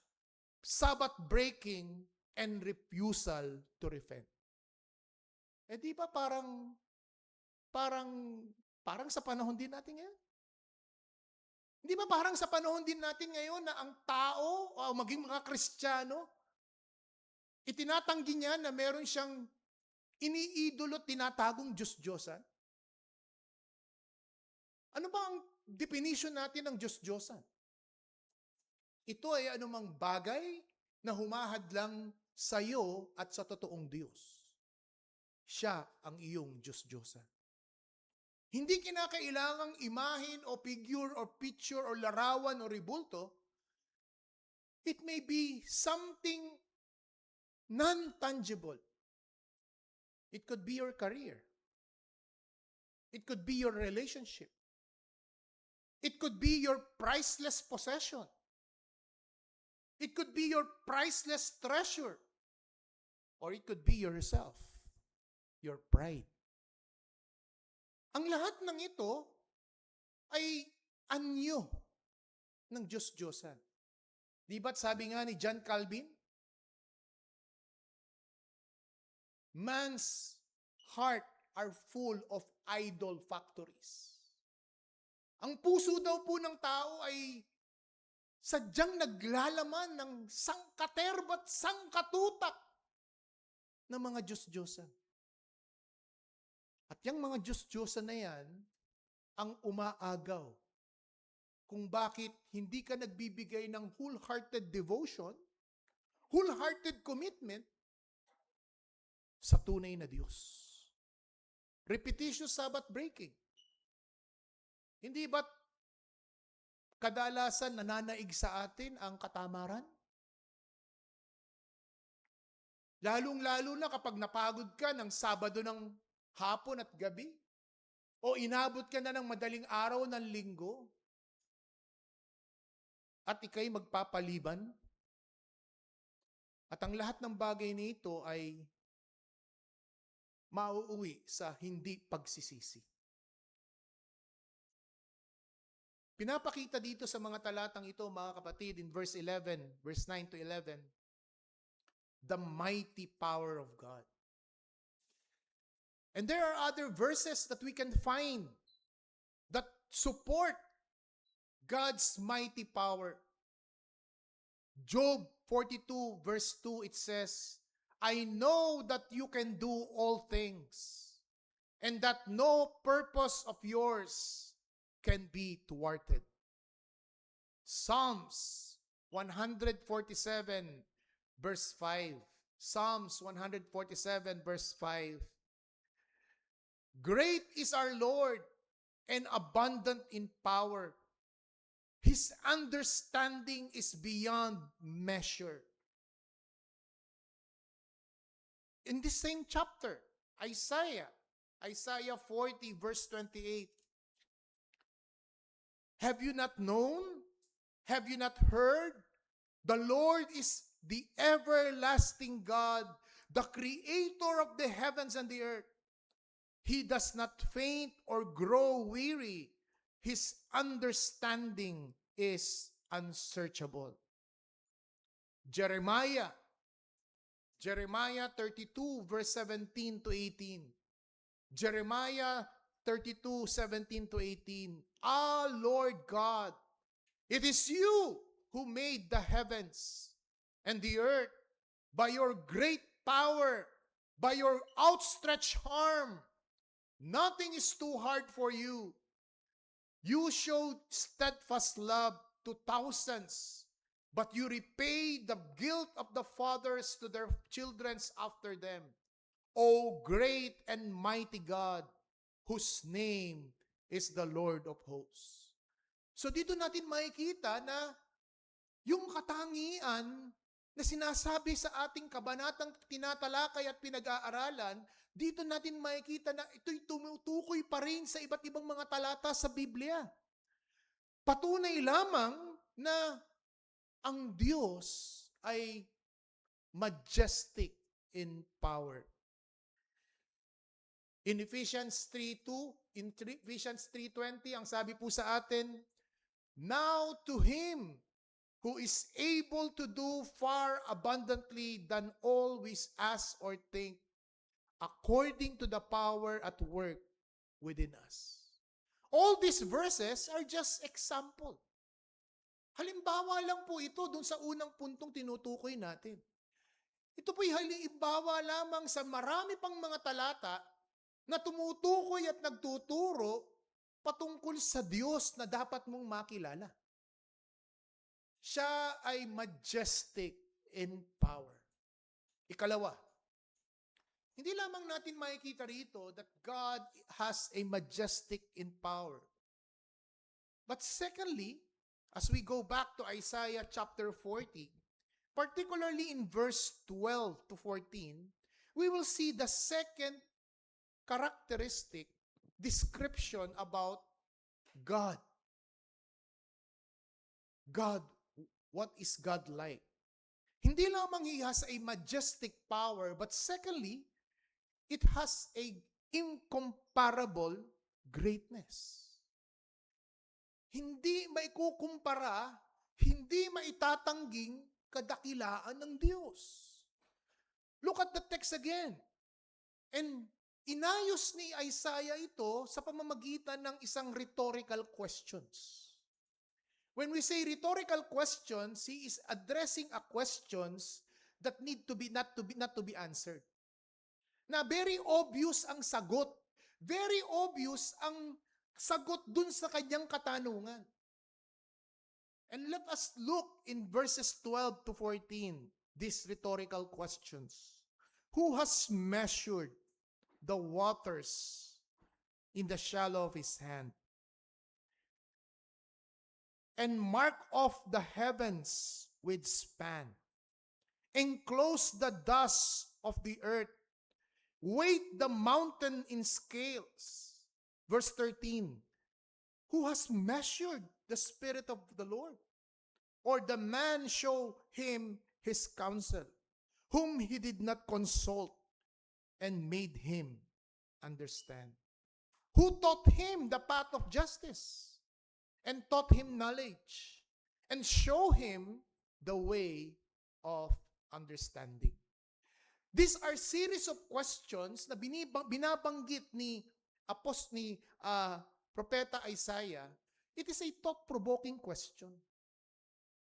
Sabbath breaking, and refusal to repent. Di ba parang sa panahon din natin ngayon? Hindi ba parang sa panahon din natin ngayon na ang tao o maging mga Kristiyano, itinatanggi niya na meron siyang iniidolo, tinatagong Diyos-Diyosan? Ano ba ang definition natin ng Diyos-Diyosan? Ito ay anumang bagay na humahadlang sa iyo at sa totoong Diyos. Siya ang iyong Diyos-Diyosan. Hindi kinakailangang imahin o figure or picture o larawan o ribulto. It may be something non-tangible. It could be your career. It could be your relationship. It could be your priceless possession. It could be your priceless treasure. Or it could be yourself, your pride. Ang lahat ng ito ay anyo ng Diyos-Diyosan. Di ba't sabi nga ni John Calvin, man's heart are full of idol factories. Ang puso daw po ng tao ay sadyang naglalaman ng sangkaterba't sangkatutak ng mga Diyos-Diyosan. At yung mga Diyos-Diyosan na yan, ang umaagaw kung bakit hindi ka nagbibigay ng wholehearted devotion, wholehearted commitment sa tunay na Diyos. Repetitious Sabbath breaking. Hindi ba't kadalasan nananaig sa atin ang katamaran? Lalong-lalo na kapag napagod ka ng Sabado ng hapon at gabi, o inabot ka na ng madaling araw ng linggo, at ikay magpapaliban, at ang lahat ng bagay nito ay mauuwi sa hindi pagsisisi. Pinapakita dito sa mga talatang ito, mga kapatid, in verse 11, verse 9 to 11, the mighty power of God. And there are other verses that we can find that support God's mighty power. Job 42 verse 2, it says, I know that you can do all things, and that no purpose of yours can be thwarted. Psalms 147 verse 5. Psalms 147 verse 5. Great is our Lord and abundant in power. His understanding is beyond measure. In the same chapter, Isaiah 40 verse 28. Have you not known? Have you not heard? The Lord is the everlasting God, the creator of the heavens and the earth. He does not faint or grow weary. His understanding is unsearchable. Jeremiah 32 verse 17 to 18. Jeremiah 32, 17 to 18. Ah, Lord God, it is you who made the heavens and the earth by your great power, by your outstretched arm. Nothing is too hard for you. You showed steadfast love to thousands, but you repay the guilt of the fathers to their children after them. O great and mighty God, whose name is the Lord of hosts. So dito natin makikita na yung katangian na sinasabi sa ating kabanatang tinatalakay at pinag-aaralan, dito natin makikita na ito'y tumutukoy pa rin sa iba't ibang mga talata sa Biblia. Patunay lamang na ang Diyos ay majestic in power. In Ephesians 3:2, in Ephesians 3:20, ang sabi po sa atin, now to Him who is able to do far abundantly than all we ask or think, according to the power at work within us. All these verses are just example. Halimbawa lang po ito dun sa unang puntong tinutukoy natin. Ito po'y halimbawa lamang sa marami pang mga talata na tumutukoy at nagtuturo patungkol sa Diyos na dapat mong makilala. Siya ay majestic in power. Ikalawa, hindi lamang natin makikita rito that God has a majestic in power. But secondly, as we go back to Isaiah chapter 40, particularly in verse 12 to 14, we will see the second characteristic description about God. God, what is God like? Hindi lamang He has a majestic power, but secondly, it has a incomparable greatness. Hindi maikukumpara, hindi maitatangging kadakilaan ng Diyos. Look at the text again. And inayos ni Isaiah ito sa pamamagitan ng isang rhetorical questions. When we say rhetorical questions, he is addressing a questions that need to be not to be answered. Na very obvious ang sagot. Very obvious ang sagot dun sa kanyang katanungan. And let us look in verses 12 to 14, these rhetorical questions. Who has measured the waters in the shallow of His hand, and mark off the heavens with span, enclose the dust of the earth, weight the mountain in scales. Verse 13, who has measured the Spirit of the Lord? Or the man show him his counsel, whom he did not consult, and made him understand? Who taught him the path of justice, and taught him knowledge, and show him the way of understanding? These are series of questions na binabanggit ni Propeta Isaiah, It is a thought-provoking question.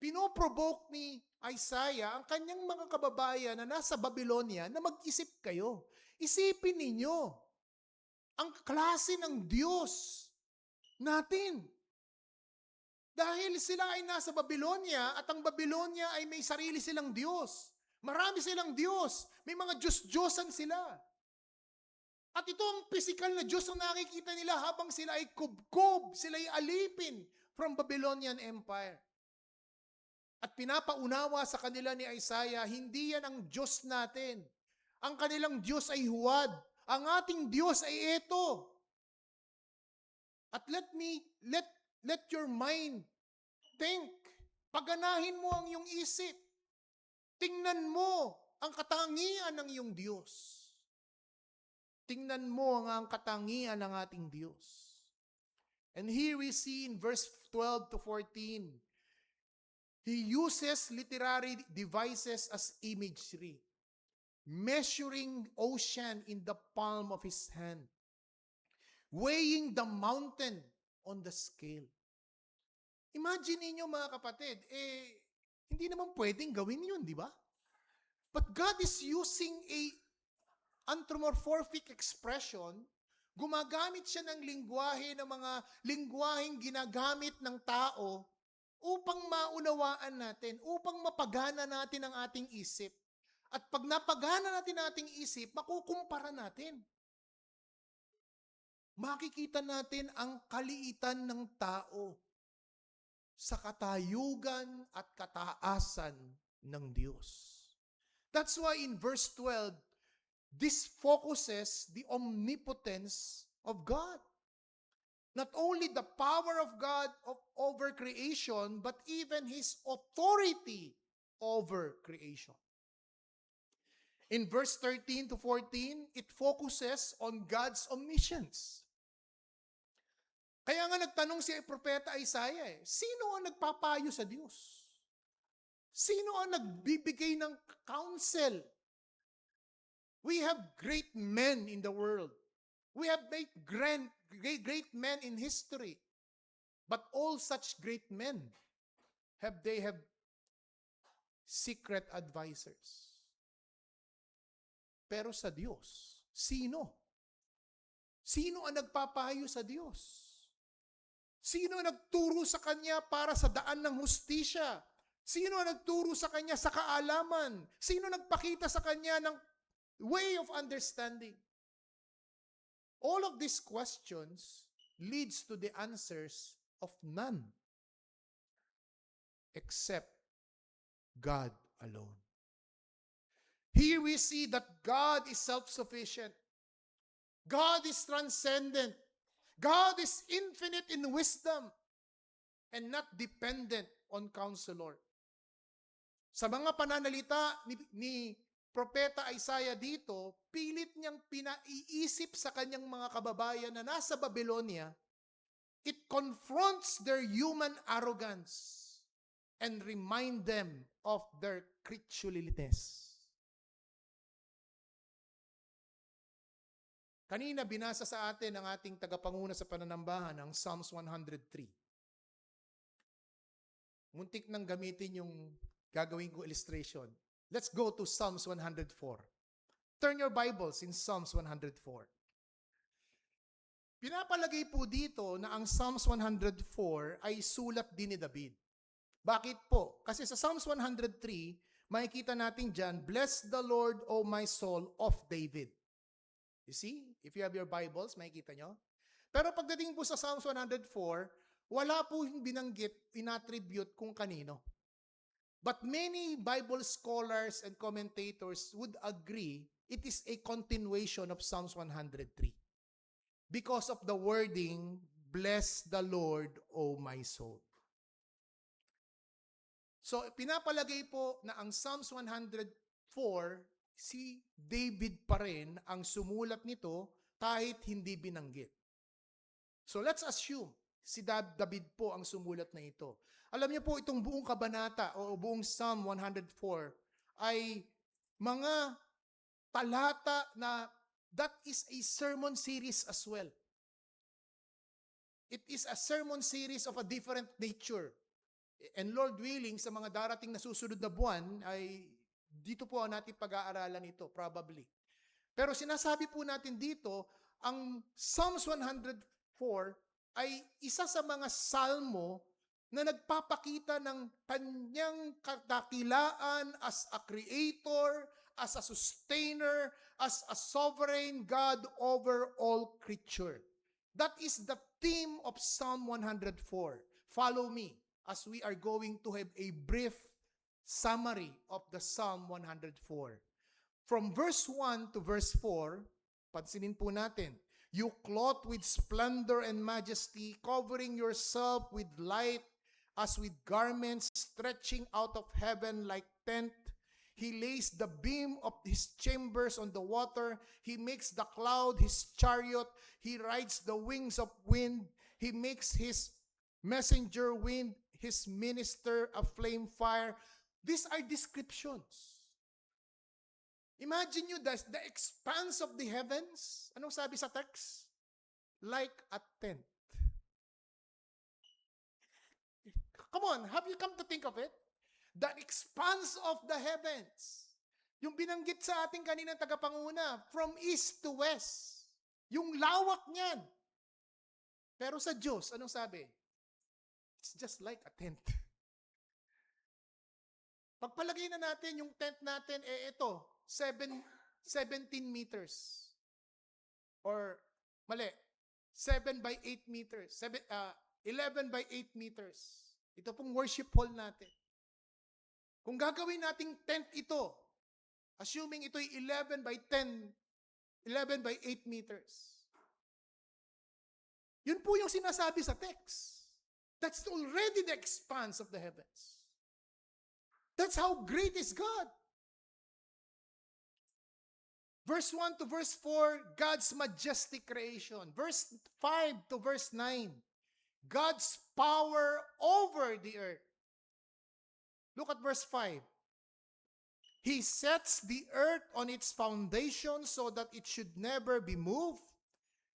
Pinoprovoke ni Isaiah ang kanyang mga kababayan na nasa Babylonia na mag-isip kayo. Isipin ninyo ang klase ng Diyos natin. Dahil sila ay nasa Babylonia at ang Babylonia ay may sarili silang Diyos. Marami silang Diyos. May mga Diyos-Diyosan sila. At ito ang physical na Diyos na nakikita nila habang sila ay kubkob, sila ay alipin from Babylonian Empire. At pinapaunawa sa kanila ni Isaiah, hindi yan ang Diyos natin. Ang kanilang Diyos ay huwad. Ang ating Diyos ay ito. At let your mind think. Paganahin mo ang iyong isip. Tingnan mo ang katangian ng iyong Diyos. Tingnan mo ang katangian ng ating Diyos. And here we see in verse 12 to 14, He uses literary devices as imagery, measuring ocean in the palm of His hand, weighing the mountain on the scale. Imagine ninyo mga kapatid, hindi naman pwedeng gawin yun, di ba? But God is using a anthropomorphic expression, gumagamit siya ng lingwahe, ng mga lingwaheng ginagamit ng tao upang maunawaan natin, upang mapagana natin ang ating isip. At pag napagana natin ang ating isip, makukumpara natin. Makikita natin ang kaliitan ng tao sa katayugan at kataasan ng Diyos. That's why in verse 12, this focuses the omnipotence of God. Not only the power of God over creation, but even His authority over creation. In verse 13 to 14, it focuses on God's omniscience. Kaya nga nagtanong si Propeta Isaiah, sino ang nagpapayo sa Diyos? Sino ang nagbibigay ng counsel? We have great men in the world. We have made great men in history. But all such great men have secret advisors. Pero sa Diyos, sino? Sino ang nagpapayo sa Diyos? Sino ang nagturo sa Kanya para sa daan ng hustisya? Sino ang nagturo sa Kanya sa kaalaman? Sino nagpakita sa Kanya ng way of understanding? All of these questions leads to the answers of none except God alone. Here we see that God is self-sufficient. God is transcendent. God is infinite in wisdom and not dependent on counselor. Sa mga pananalita ni Propeta Isaiah dito, pilit niyang pinaiisip sa kanyang mga kababayan na nasa Babylonia, it confronts their human arrogance and remind them of their creatureliness. Kanina binasa sa atin ng ating tagapanguna sa pananambahan ang Psalms 103. Muntik nang gamitin yung gagawin ko illustration. Let's go to Psalms 104. Turn your Bibles in Psalms 104. Pinapalagay po dito na ang Psalms 104 ay sulat din ni David. Bakit po? Kasi sa Psalms 103, makikita natin dyan, Bless the Lord, O my soul, of David. You see? If you have your Bibles, makikita nyo. Pero pagdating po sa Psalms 104, wala po yung binanggit, inattribute kung kanino. But many Bible scholars and commentators would agree it is a continuation of Psalms 103. Because of the wording, Bless the Lord, O my soul. So, pinapalagay po na ang Psalms 104, si David pa rin ang sumulat nito kahit hindi binanggit. So let's assume si David po ang sumulat na ito. Alam niyo po itong buong kabanata o buong Psalm 104 ay mga talata na that is a sermon series as well. it is a sermon series of a different nature. And Lord willing, sa mga darating na susunod na buwan, ay dito po natin pag-aaralan ito, probably. Pero sinasabi po natin dito, ang Psalms 104 ay isa sa mga salmo na nagpapakita ng kanyang kadakilaan as a creator, as a sustainer, as a sovereign God over all creature. That is the theme of Psalm 104. Follow me as we are going to have a brief summary of the Psalm 104. From verse 1 to verse 4, pansinin po natin, you clothe with splendor and majesty, covering yourself with light as with garments stretching out of heaven like tent. He lays the beam of his chambers on the water. He makes the cloud his chariot. He rides the wings of wind. He makes his messenger wind, his minister a flame fire. These are descriptions. Imagine you the expanse of the heavens. Anong sabi sa text? Like a tent. Come on, have you come to think of it? The expanse of the heavens. Yung binanggit sa ating kaninang tagapanguna, from east to west. Yung lawak niyan. Pero sa Diyos, anong sabi? It's just like a tent. Pagpalagay na natin yung tent natin, ito, 17 meters. Or, mali, 7 by 8 meters. 11 by 8 meters. Ito pong worship hall natin. Kung gagawin nating tent ito, assuming ito'y 11 by 10, 11 by 8 meters. Yun po yung sinasabi sa text. That's already the expanse of the heavens. That's how great is God. Verse 1 to verse 4, God's majestic creation. Verse 5 to verse 9, God's power over the earth. Look at verse 5. He sets the earth on its foundation so that it should never be moved.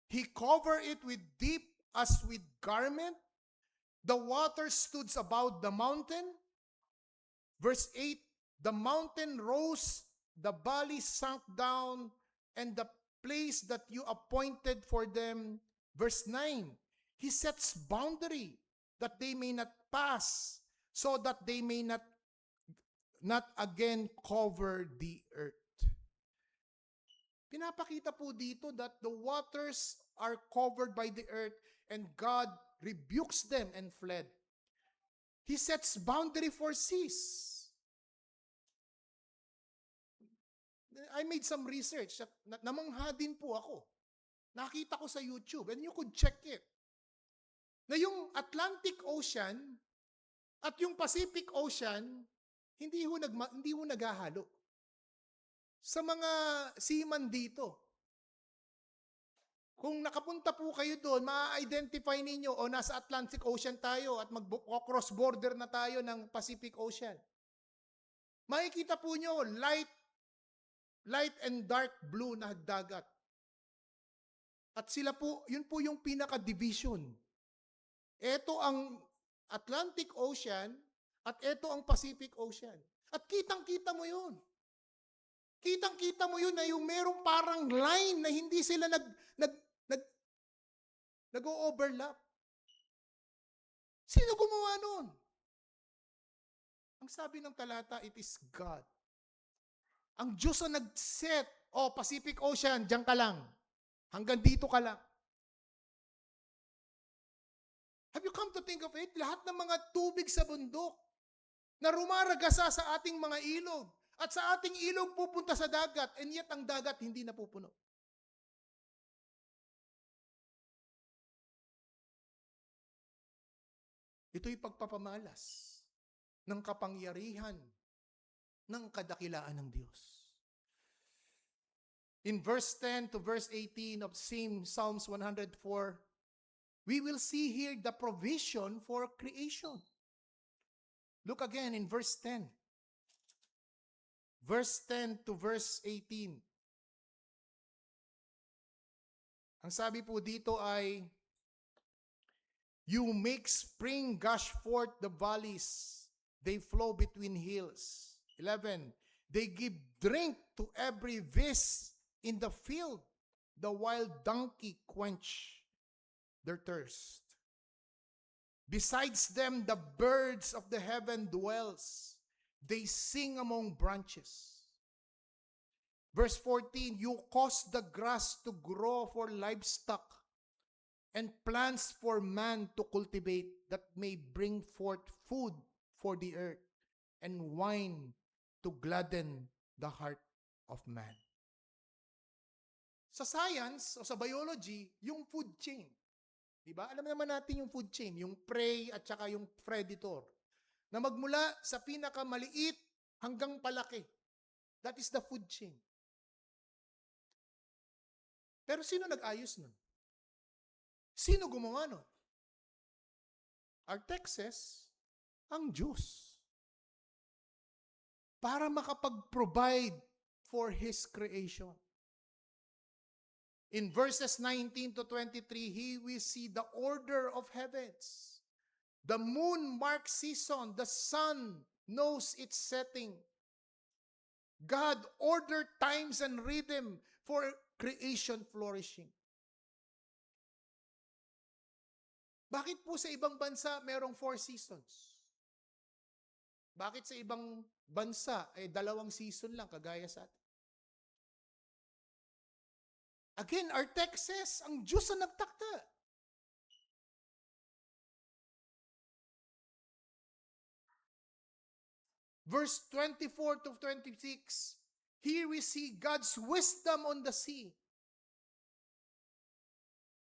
He covered it with deep as with garment. The water stood above the mountain. Verse 8, the mountain rose, the valley sunk down, and the place that you appointed for them. Verse 9, He sets boundary that they may not pass, so that they may not again cover the earth. Pinapakita po dito that the waters are covered by the earth and God rebukes them and fled. He sets boundary for seas. I made some research. Namangha din po ako. Nakita ko sa YouTube and you could check it. Na yung Atlantic Ocean at yung Pacific Ocean, hindi ho naghahalo. Sa mga seaman dito, kung nakapunta po kayo doon, ma-identify ninyo, o nasa Atlantic Ocean tayo at mag-cross border na tayo ng Pacific Ocean. Makikita po nyo, light and dark blue na dagat. At sila po, yun po yung pinaka-division. Ito ang Atlantic Ocean at ito ang Pacific Ocean. At kitang-kita mo yun. Kitang-kita mo yun na yung merong parang line na hindi sila nag-o-overlap. Sino gumawa nun? Ang sabi ng talata, it is God. Ang Diyos ang nag-set, Pacific Ocean, diyan ka lang. Hanggang dito ka lang. Have you come to think of it? Lahat ng mga tubig sa bundok na rumaragasa sa ating mga ilog at sa ating ilog pupunta sa dagat, and yet ang dagat hindi napupuno. Ito'y pagpapamalas ng kapangyarihan ng kadakilaan ng Diyos. In verse 10 to verse 18 of Psalms 104, we will see here the provision for creation. Look again in verse 10. Verse 10 to verse 18. Ang sabi po dito ay, You make spring gush forth the valleys. They flow between hills. 11. They give drink to every beast in the field. The wild donkey quench their thirst. Besides them, the birds of the heaven dwells. They sing among branches. Verse 14, you cause the grass to grow for livestock and plants for man to cultivate, that may bring forth food for the earth and wine to gladden the heart of man. Sa science o sa biology, yung food chain. Diba? Alam naman natin yung food chain, yung prey at saka yung predator. Na magmula sa pinakamaliit hanggang palaki. That is the food chain. Pero sino nag-ayos nun? Sino gumawa nun? Our text says, ang Diyos. Para makapag-provide for His creation. In verses 19 to 23, here we see the order of heavens. The moon marks season. The sun knows its setting. God ordered times and rhythm for creation flourishing. Bakit po sa ibang bansa merong 4 seasons? Bakit sa ibang bansa ay 2 season lang kagaya sa atin? Again, our text says, ang Diyos ang nagtakda. Verse 24 to 26, here we see God's wisdom on the sea.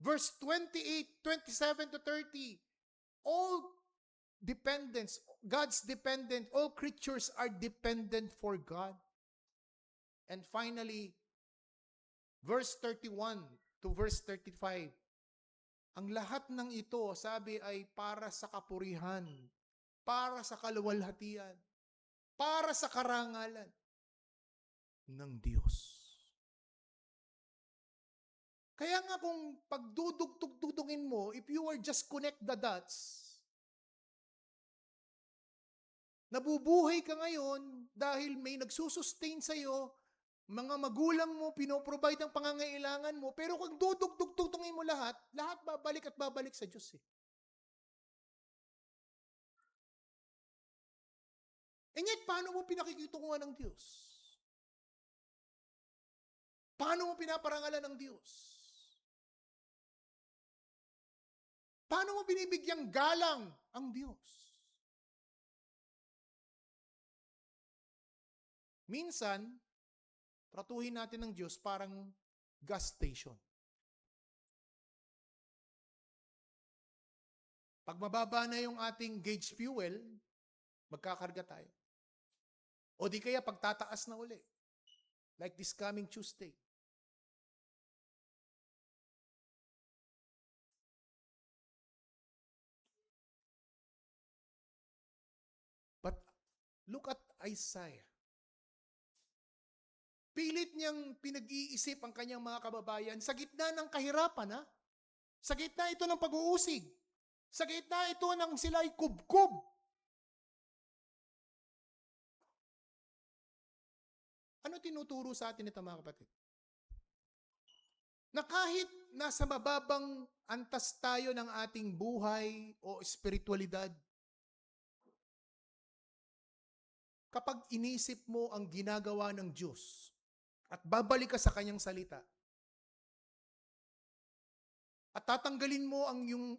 Verse 28, 27 to 30, all dependents, God's dependent, all creatures are dependent for God. And finally, verse 31 to verse 35, ang lahat ng ito, sabi, ay para sa kapurihan, para sa kaluwalhatian, para sa karangalan ng Diyos. Kaya nga kung pagdudugtug-dugtungin mo, if you are just connect the dots, nabubuhay ka ngayon dahil may nagsusustain sa'yo, mga magulang mo, pinoprovide ang pangangailangan mo, pero kung dudugtug-dugtungin mo lahat babalik at babalik sa Diyos eh. And yet, paano mo pinakikitunguhan ng Diyos? Paano mo pinaparangalan ng Diyos? Paano mo binibigyang galang ang Diyos? Minsan, tratuhin natin ng Diyos parang gas station. Pag mababa na yung ating gauge fuel, magkakarga tayo. O di kaya pagtataas na uli. Like this coming Tuesday. But look at Isaiah. Pilit niyang pinag-iisip ang kanyang mga kababayan sa gitna ng kahirapan, ha? Sa gitna ito ng pag-uusig. Sa gitna ito ng sila'y kubkob. Ano tinuturo sa atin ito, mga kapatid? Na kahit nasa mababang antas tayo ng ating buhay o espiritualidad, kapag inisip mo ang ginagawa ng Diyos at babalik ka sa kanyang salita at tatanggalin mo ang yung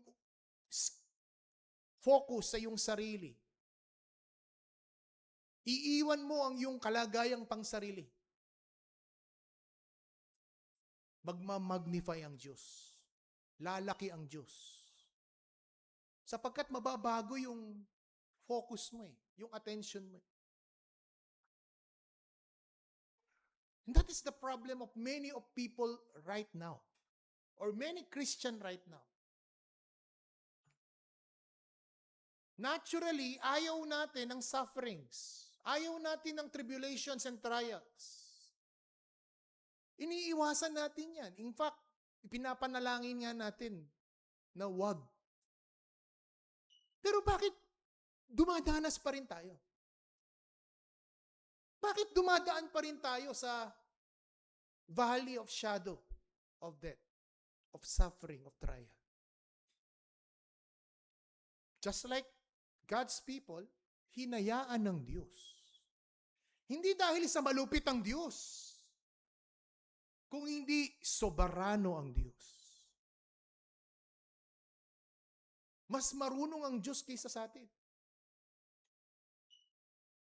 focus sa iyong sarili, iiwan mo ang iyong kalagayang pangsarili, magmamagnify ang Diyos, lalaki ang Diyos, sapagkat mababago yung focus mo yung attention mo. And that is the problem of many of people right now, or many Christian right now. Naturally, ayaw natin ng sufferings. Ayaw natin ng tribulations and trials. Iniiwasan natin yan. In fact, ipinapanalangin nga natin na wag. Pero bakit dumadanas pa rin tayo? Bakit dumadaan pa rin tayo sa valley of shadow of death, of suffering, of trial? Just like God's people, hinayaan ng Diyos. Hindi dahil sa malupit ang Diyos, kung hindi soberano ang Diyos. Mas marunong ang Diyos kaysa sa atin.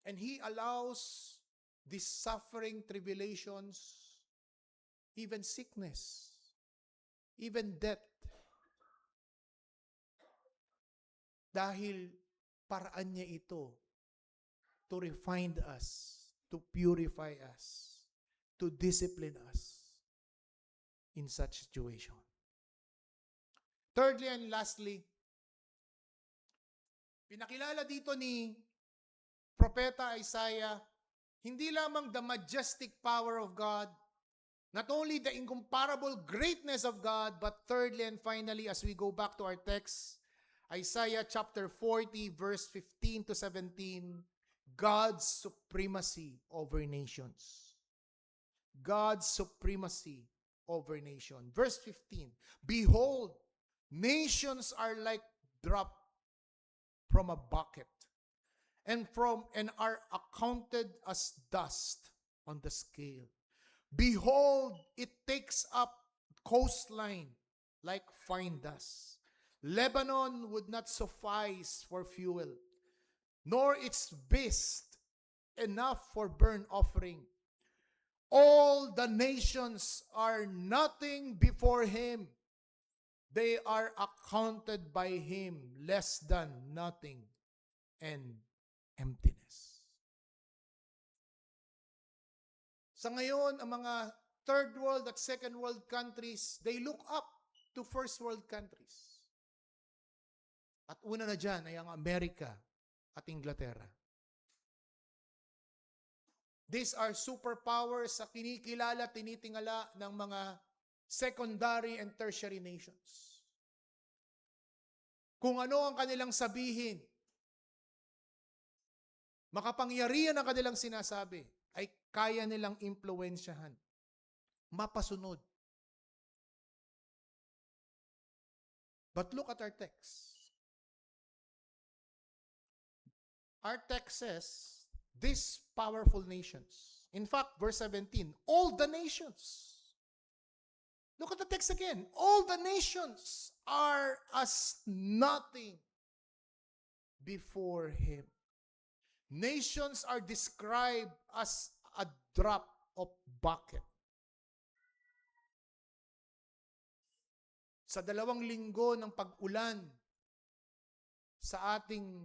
And He allows these suffering, tribulations, even sickness, even death. Dahil paraan niya ito to refine us, to purify us, to discipline us in such situation. Thirdly and lastly, pinakilala dito ni Propeta Isaiah, hindi lamang the majestic power of God, not only the incomparable greatness of God, but thirdly and finally, as we go back to our text, Isaiah chapter 40, verse 15 to 17, God's supremacy over nations. God's supremacy over nation. Verse 15, behold, nations are like drop from a bucket, and are accounted as dust on the scale. Behold, it takes up coastline like fine dust. Lebanon would not suffice for fuel, nor its beast enough for burnt offering. All the nations are nothing before him. They are accounted by him less than nothing and emptiness. Sa ngayon, ang mga third world at second world countries, they look up to first world countries. At una na dyan ay ang Amerika at Inglaterra. These are superpowers sa kinikilala, tinitingala ng mga secondary and tertiary nations. Kung ano ang kanilang sabihin, makapangyarihan ang kanilang sinasabi, ay kaya nilang impluwensyahan, mapasunod. But look at our text. Our text says, these powerful nations. In fact, verse 17, all the nations. Look at the text again. All the nations are as nothing before him. Nations are described as a drop of bucket. Sa 2 linggo ng pag-ulan sa ating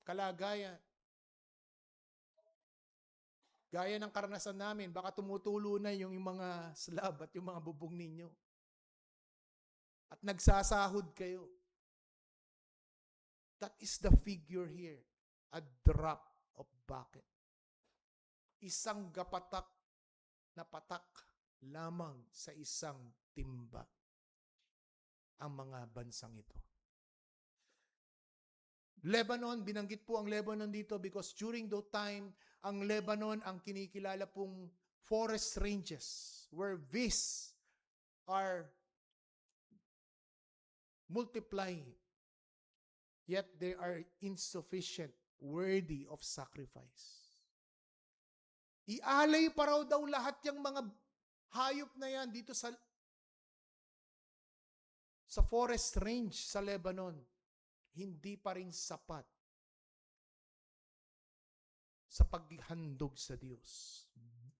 kalagayan, gaya ng karanasan namin, baka tumutulo na yung mga slab at yung mga bubong ninyo. At nagsasahod kayo. That is the figure here. A drop of bucket. Isang gapatak na patak lamang sa isang timba ang mga bansang ito. Lebanon, binanggit po ang Lebanon dito because during that time, ang Lebanon ang kinikilala pong forest ranges where these are multiplying, yet they are insufficient, worthy of sacrifice. Ialay pa raw daw lahat yung mga hayop na yan dito sa forest range sa Lebanon. Hindi pa rin sapat sa paghandog sa Diyos.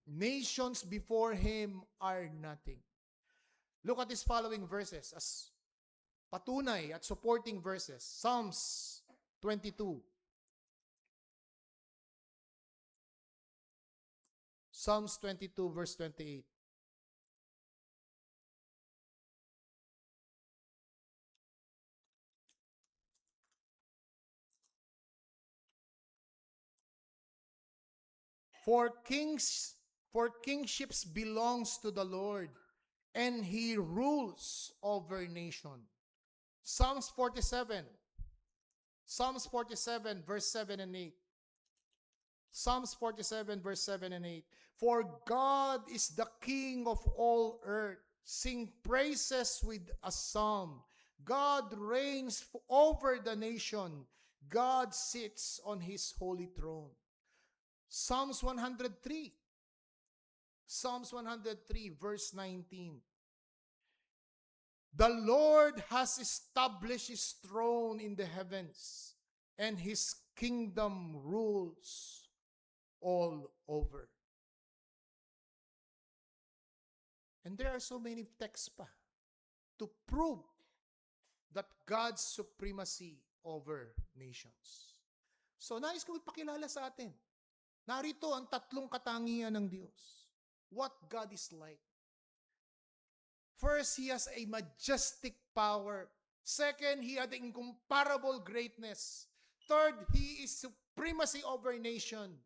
Nations before him are nothing. Look at these following verses as patunay at supporting verses. Psalms 22. Psalms 22 verse 28. For kingships belongs to the Lord, and he rules over nation. Psalms 47. Psalms 47, verse 7 and 8. Psalms 47, verse 7 and 8. For God is the King of all earth. Sing praises with a psalm. God reigns over the nation. God sits on his holy throne. Psalms 103. Psalms 103, verse 19. The Lord has established his throne in the heavens, and his kingdom rules all over. And there are so many texts pa to prove that God's supremacy over nations. So nais ko ipakilala sa atin. Narito ang tatlong katangian ng Diyos. What God is like. First, He has a majestic power. Second, He had incomparable greatness. Third, He is supremacy over nation.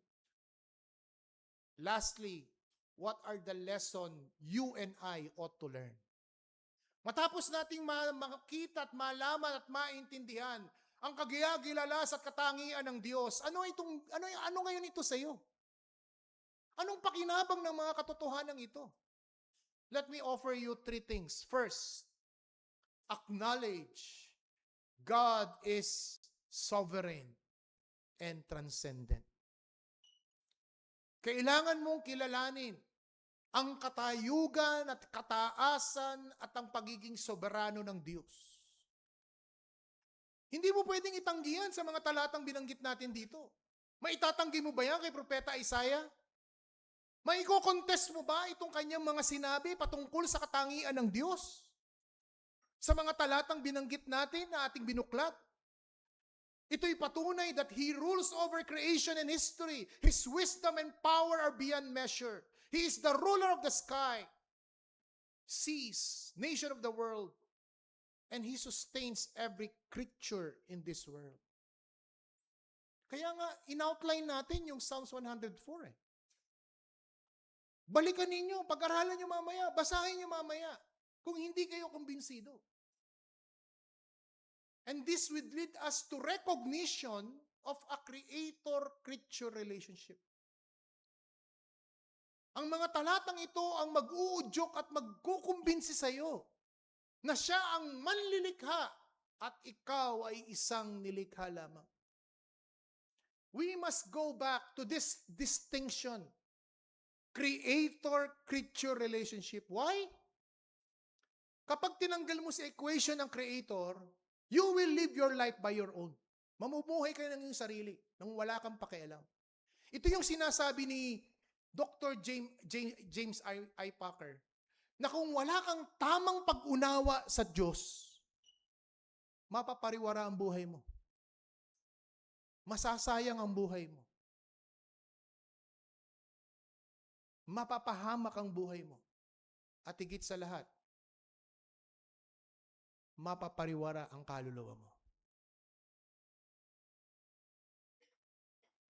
Lastly, what are the lesson you and I ought to learn? Matapos nating makita at malaman at maintindihan ang kagilalas at katangian ng Diyos, ano ngayon ito sa iyo? Anong pakinabang ng mga katotohanan ito? Let me offer you three things. First, acknowledge God is sovereign and transcendent. Kailangan mong kilalanin ang katayugan at kataasan at ang pagiging soberano ng Diyos. Hindi mo pwedeng itanggihan sa mga talatang binanggit natin dito. Maitatanggi mo ba yan kay Propeta Isaiah? Maiko-contest mo ba itong kanyang mga sinabi patungkol sa katangian ng Diyos? Sa mga talatang binanggit natin na ating binuklat? Ito'y patunay that He rules over creation and history. His wisdom and power are beyond measure. He is the ruler of the sky, seas, nation of the world, and He sustains every creature in this world. Kaya nga, in-outline natin yung Psalms 104 eh. Balikan ninyo, pag-aralan nyo mamaya, basahin nyo mamaya, kung hindi kayo kumbinsido. And this would lead us to recognition of a creator-creature relationship. Ang mga talatang ito ang mag-uudyok at magkukumbinsi sa iyo na siya ang manlilikha at ikaw ay isang nilikha lamang. We must go back to this distinction. Creator-creature relationship. Why? Kapag tinanggal mo sa equation ng creator, you will live your life by your own. Mamumuhay ka ng iyong sarili nang wala kang pakialam. Ito yung sinasabi ni Dr. James I. Packer na kung wala kang tamang pag-unawa sa Diyos, mapapariwara ang buhay mo. Masasayang ang buhay mo. Mapapahamak ang buhay mo. At higit sa lahat, mapapariwara ang kaluluwa mo.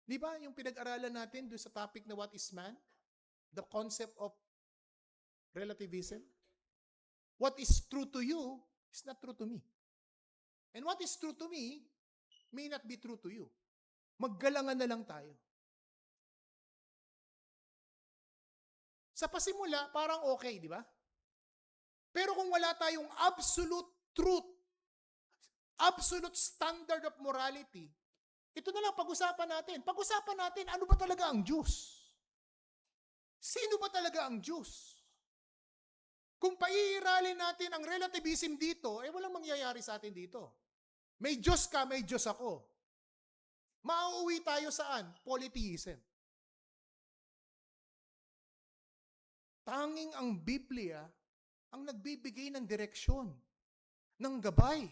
Di ba yung pinag-aralan natin doon sa topic na what is man? The concept of relativism. What is true to you is not true to me. And what is true to me may not be true to you. Maggalangan na lang tayo. Sa pasimula, parang okay, di ba? Pero kung wala tayong absolute truth, absolute standard of morality, ito na lang pag-usapan natin. Pag-usapan natin, ano ba talaga ang Diyos? Sino ba talaga ang Diyos? Kung paiiralin natin ang relativism dito, walang mangyayari sa atin dito. May Diyos ka, may Diyos ako. Mauuwi tayo saan? Polytheism. Tanging ang Biblia ang nagbibigay ng direksyon, ng gabay.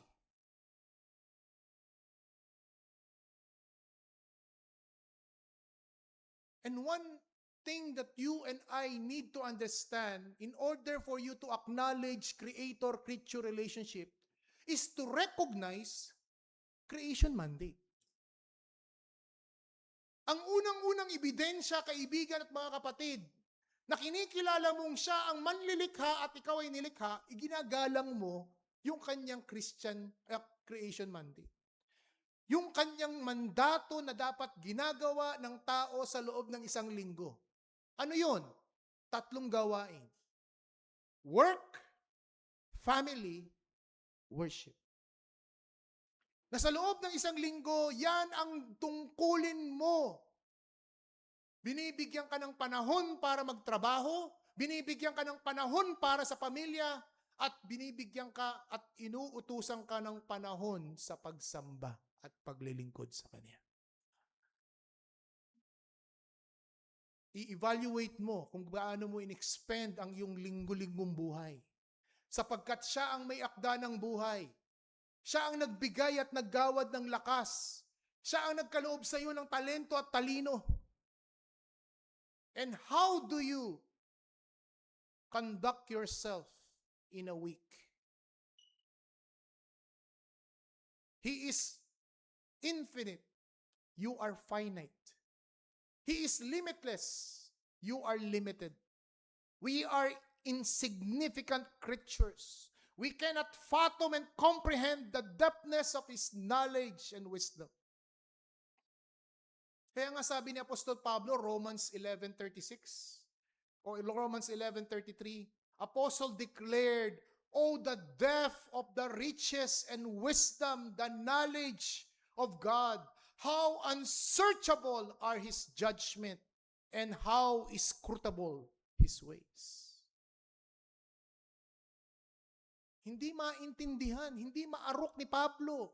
And one thing that you and I need to understand in order for you to acknowledge creator-creature relationship is to recognize creation mandate. Ang unang-unang ebidensya, kaibigan at mga kapatid, na kinikilala mong siya ang manlilikha at ikaw ay nilikha, iginagalang mo yung kanyang Christian creation mandate. yung kanyang mandato na dapat ginagawa ng tao sa loob ng isang linggo. Ano yun? 3 gawain. Work, family, worship. Na sa loob ng isang linggo, yan ang tungkulin mo. Binibigyan ka ng panahon para magtrabaho, binibigyan ka ng panahon para sa pamilya, at binibigyan ka at inuutusan ka ng panahon sa pagsamba at paglilingkod sa Kanya. I-evaluate mo kung gaano mo in-expend ang iyong linggo-linggong buhay. Sapagkat siya ang may akda ng buhay. Siya ang nagbigay at naggawad ng lakas. Siya ang nagkaloob sa iyo ng talento at talino. And how do you conduct yourself in a week? He is infinite. You are finite. He is limitless. You are limited. We are insignificant creatures. We cannot fathom and comprehend the depthness of His knowledge and wisdom. Kaya nga sabi ni Apostol Pablo, Romans 11:36 or Romans 11:33, Apostle declared, "Oh, the depth of the riches and wisdom, the knowledge of God. How unsearchable are His judgment and how inscrutable His ways." Hindi maintindihan, hindi maarok ni Pablo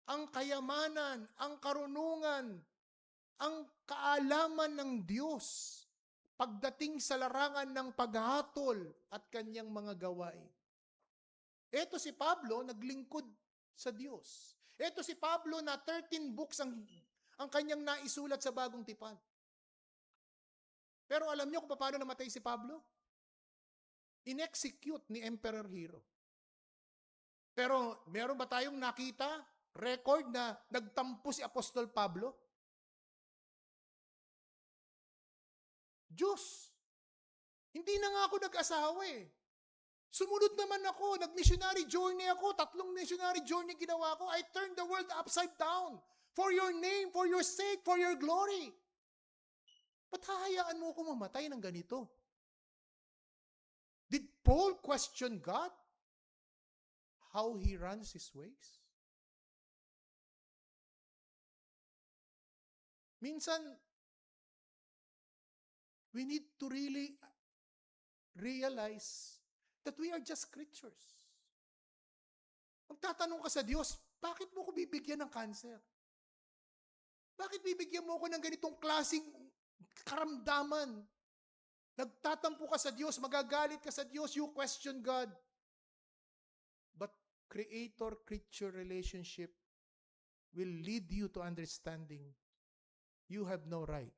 ang kayamanan, ang karunungan, ang kaalaman ng Diyos pagdating sa larangan ng paghatol at kanyang mga gawain. Ito si Pablo, naglingkod sa Diyos. Ito si Pablo na 13 books ang kanyang naisulat sa Bagong Tipan. Pero alam niyo kung paano namatay si Pablo? In-execute ni Emperor Nero. Pero meron ba tayong nakita, record na nagtampo si Apostol Pablo? Diyos, hindi na nga ako nag-asawa eh. Sumunod naman ako, nag-missionary journey ako, 3 missionary journey ginawa ko. I turned the world upside down for your name, for your sake, for your glory. Ba't hahayaan mo ako mamatay ng ganito? Did Paul question God? How he runs his ways? Minsan, we need to really realize that we are just creatures. Magtatanong ka sa Diyos, bakit mo ko bibigyan ng cancer? Bakit bibigyan mo ko ng ganitong klaseng karamdaman? Nagtatampo ka sa Diyos, magagalit ka sa Diyos, you question God. But creator-creature relationship will lead you to understanding you have no right.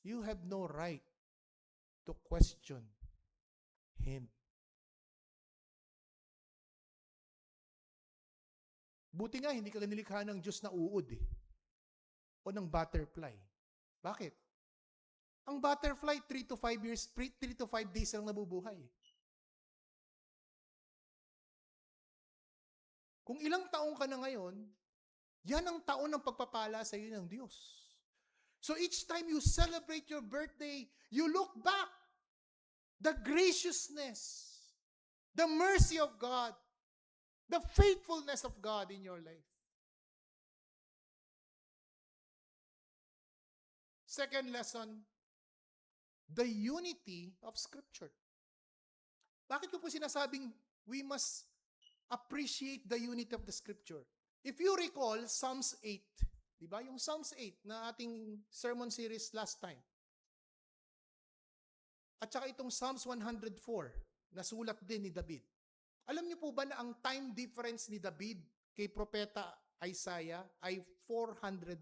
You have no right to question Him. Buti nga, hindi ka nilikha ng Diyos na uod eh. O ng butterfly. Bakit? Ang butterfly, 3 to 5 years, 3 to 5 days lang nabubuhay. Kung ilang taong ka na ngayon, yan ang taon ng pagpapala sa iyo ng Diyos. So each time you celebrate your birthday, you look back, the graciousness, the mercy of God, the faithfulness of God in your life. Second lesson, the unity of Scripture. Bakit ko po sinasabing we must appreciate the unity of the Scripture? If you recall, Psalms 8, di ba? Yung Psalms 8 na ating sermon series last time. At saka itong Psalms 104, na sulat din ni David. Alam niyo po ba na ang time difference ni David kay Propeta Isaiah ay 400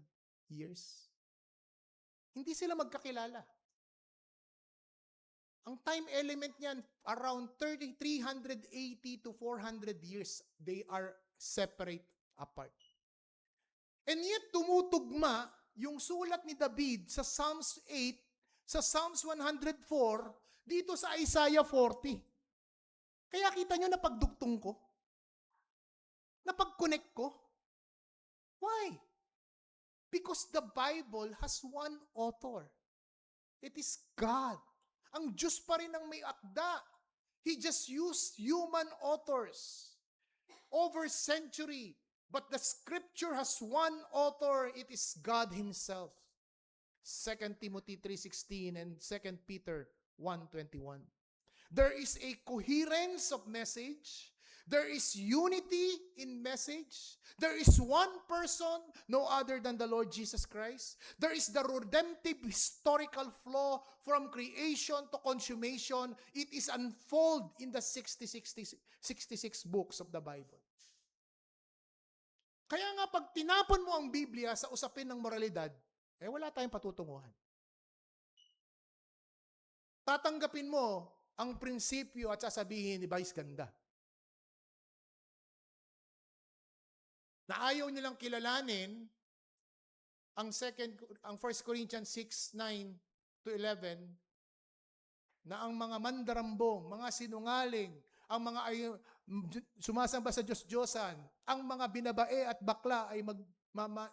years? Hindi sila magkakilala. Ang time element niyan, around 380 to 400 years, they are separate apart. And yet, tumutugma yung sulat ni David sa Psalms 8, sa Psalms 104, dito sa Isaiah 40. Kaya kita nyo na pagdugtong ko. Napag-connect ko. Why? Because the Bible has one author. It is God. Ang Diyos pa rin ang may akda. He just used human authors over century. But the scripture has one author. It is God Himself. 2 Timothy 3:16 and 2 Peter 1:21. There is a coherence of message. There is unity in message. There is one person, no other than the Lord Jesus Christ. There is the redemptive historical flow from creation to consummation. It is unfolded in the 66 books of the Bible. Kaya nga pag tinapon mo ang Biblia sa usapin ng moralidad, wala tayong patutunguhan. Tatanggapin mo ang prinsipyo at sasabihin ni Vice ganda. Na ayaw nilang kilalanin ang 1 Corinthians 6:9 to 11 na ang mga mandarambong, mga sinungaling, ang mga sumasamba sa Diyos-Diyosan, ang mga binabae at bakla ay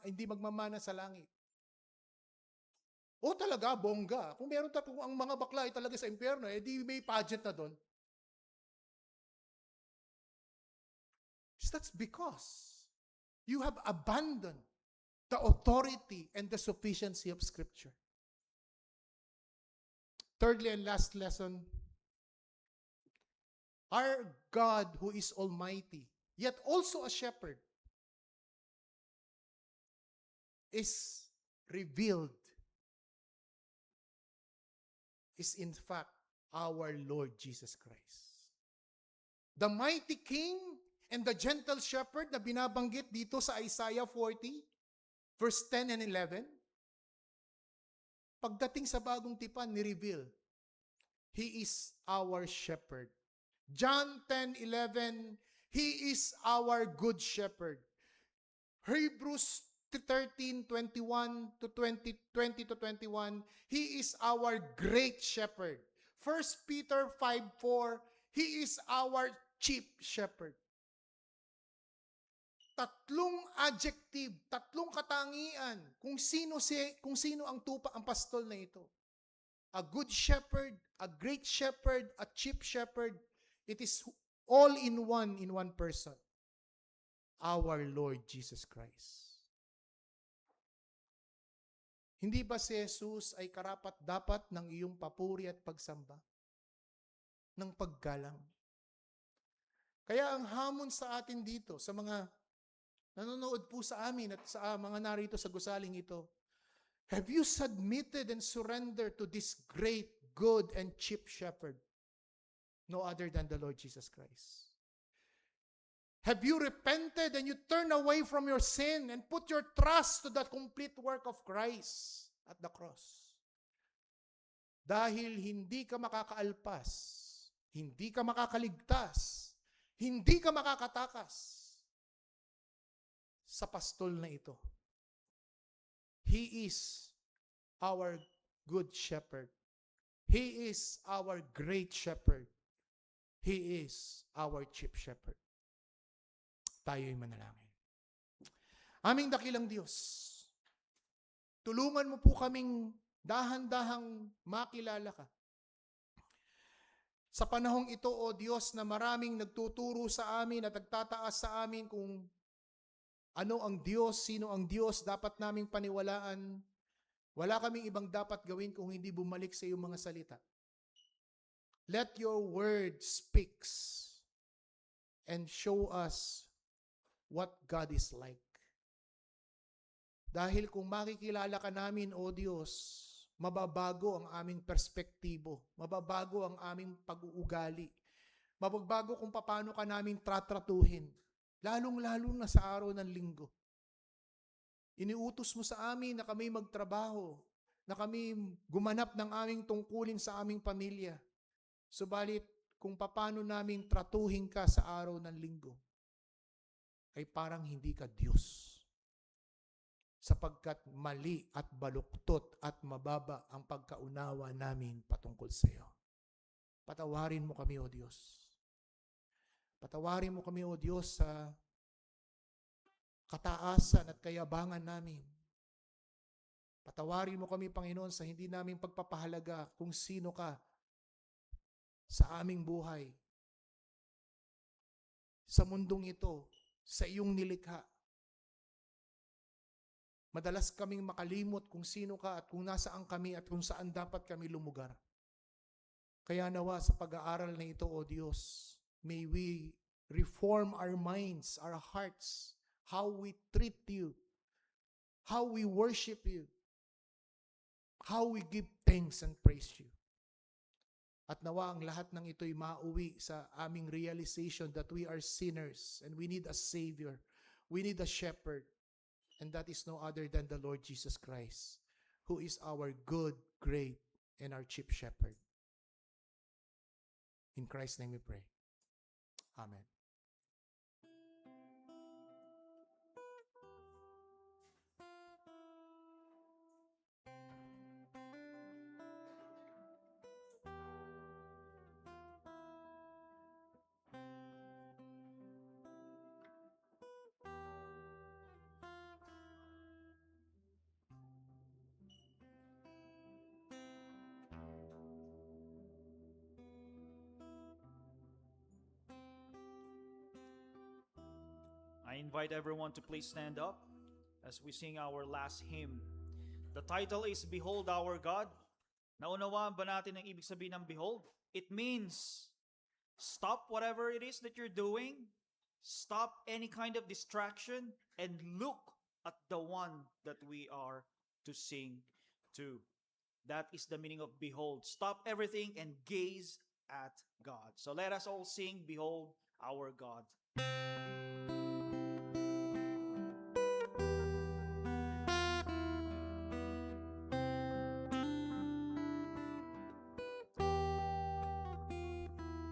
hindi magmamana sa langit. O talaga, bongga. Kung meron kung ang mga bakla ay talaga sa impyerno, di may pageant na doon. That's because you have abandoned the authority and the sufficiency of Scripture. Thirdly and last lesson, our God who is almighty, yet also a shepherd, is revealed, is in fact our Lord Jesus Christ. The mighty King and the gentle shepherd na binabanggit dito sa Isaiah 40, verse 10 and 11, pagdating sa bagong tipan, ni-reveal, He is our shepherd. John 10:11, He is our good shepherd. Hebrews 13:21 to 20 to 21, He is our great shepherd. 1 Peter 5:4, He is our chief shepherd. Tatlong adjective, tatlong katangian kung sino ang ang pastol na ito. A good shepherd, a great shepherd, a chief shepherd. It is all in one person. Our Lord Jesus Christ. Hindi ba si Jesus ay karapat-dapat ng iyong papuri at pagsamba? Ng paggalang? Kaya ang hamon sa atin dito, sa mga nanonood po sa amin at sa mga narito sa gusaling ito, have you submitted and surrendered to this great, good, and chief shepherd? No other than the Lord Jesus Christ. Have you repented and you turn away from your sin and put your trust to the complete work of Christ at the cross? Dahil hindi ka makakaalpas, hindi ka makakaligtas, hindi ka makakatakas sa pastol na ito. He is our good shepherd. He is our great shepherd. He is our chief shepherd. Tayo'y manalangin. Aming dakilang Diyos, tulungan mo po kaming dahan-dahang makilala ka. Sa panahong ito, O Diyos, na maraming nagtuturo sa amin at nagtataas sa amin kung ano ang Diyos, sino ang Diyos, dapat naming paniwalaan. Wala kaming ibang dapat gawin kung hindi bumalik sa iyong mga salita. Let your word speaks and show us what God is like. Dahil kung makikilala ka namin, O Diyos, mababago ang aming perspektibo, mababago ang aming pag-uugali, mababago kung paano ka namin tratratuhin, lalong-lalo na sa araw ng linggo. Iniutos mo sa amin na kami magtrabaho, na kami gumanap ng aming tungkulin sa aming pamilya. Subalit, kung paano namin tratuhin ka sa araw ng linggo, ay parang hindi ka Diyos. Sapagkat mali at baluktot at mababa ang pagkaunawa namin patungkol sa iyo. Patawarin mo kami, O Diyos. Patawarin mo kami, O Diyos, sa kataasan at kayabangan namin. Patawarin mo kami, Panginoon, sa hindi namin pagpapahalaga kung sino ka sa aming buhay. Sa mundong ito, sa iyong nilikha. Madalas kaming makalimot kung sino ka at kung nasaan kami at kung saan dapat kami lumugar. Kaya nawa sa pag-aaral na ito, O Diyos, may we reform our minds, our hearts, how we treat you, how we worship you, how we give thanks and praise you. At nawa ang lahat ng ito'y mauwi sa aming realization that we are sinners and we need a Savior. We need a shepherd. And that is no other than the Lord Jesus Christ, who is our good, great, and our chief shepherd. In Christ's name we pray. Amen. I invite everyone to please stand up as we sing our last hymn. The title is Behold Our God. Naunawaan ba natin ang ibig sabihin ng behold? It means stop whatever it is that you're doing, stop any kind of distraction, and look at the one that we are to sing to. That is the meaning of behold. Stop everything and gaze at God. So let us all sing, Behold Our God.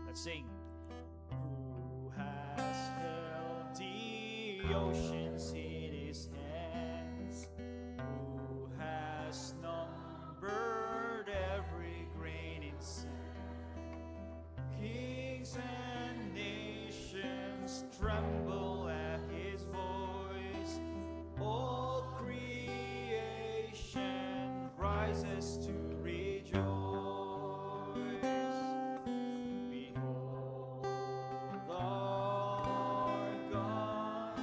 Let's sing. Who has held the oceans in his hands? Who has numbered every grain in sand? Kings and nations tremble at his voice. All creation rises to rejoice. Behold our God,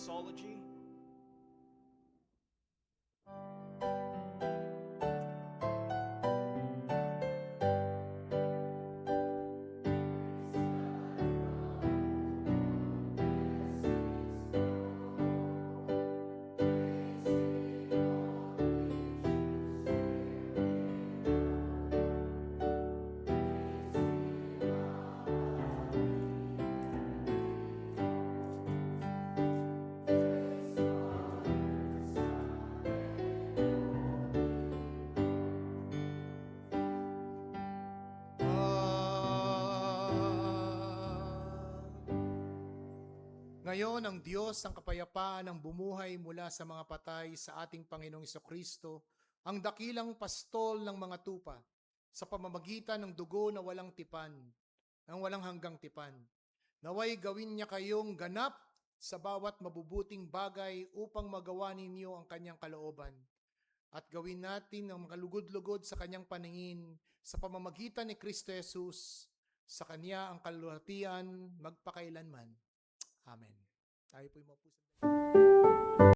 doxology. Ngayon, ang Diyos ang kapayapaan ang bumuhay mula sa mga patay sa ating Panginoong Kristo, ang dakilang pastol ng mga tupa, sa pamamagitan ng dugo na walang tipan, ang walang hanggang tipan. Naway gawin niya kayong ganap sa bawat mabubuting bagay upang magawa ninyo ang kanyang kalooban. At gawin natin ang makalugod-lugod sa kanyang paningin sa pamamagitan ni Kristo Jesus, sa kanya ang kaluwalhatian magpakailanman. Amen. Tayo po'y mapusan.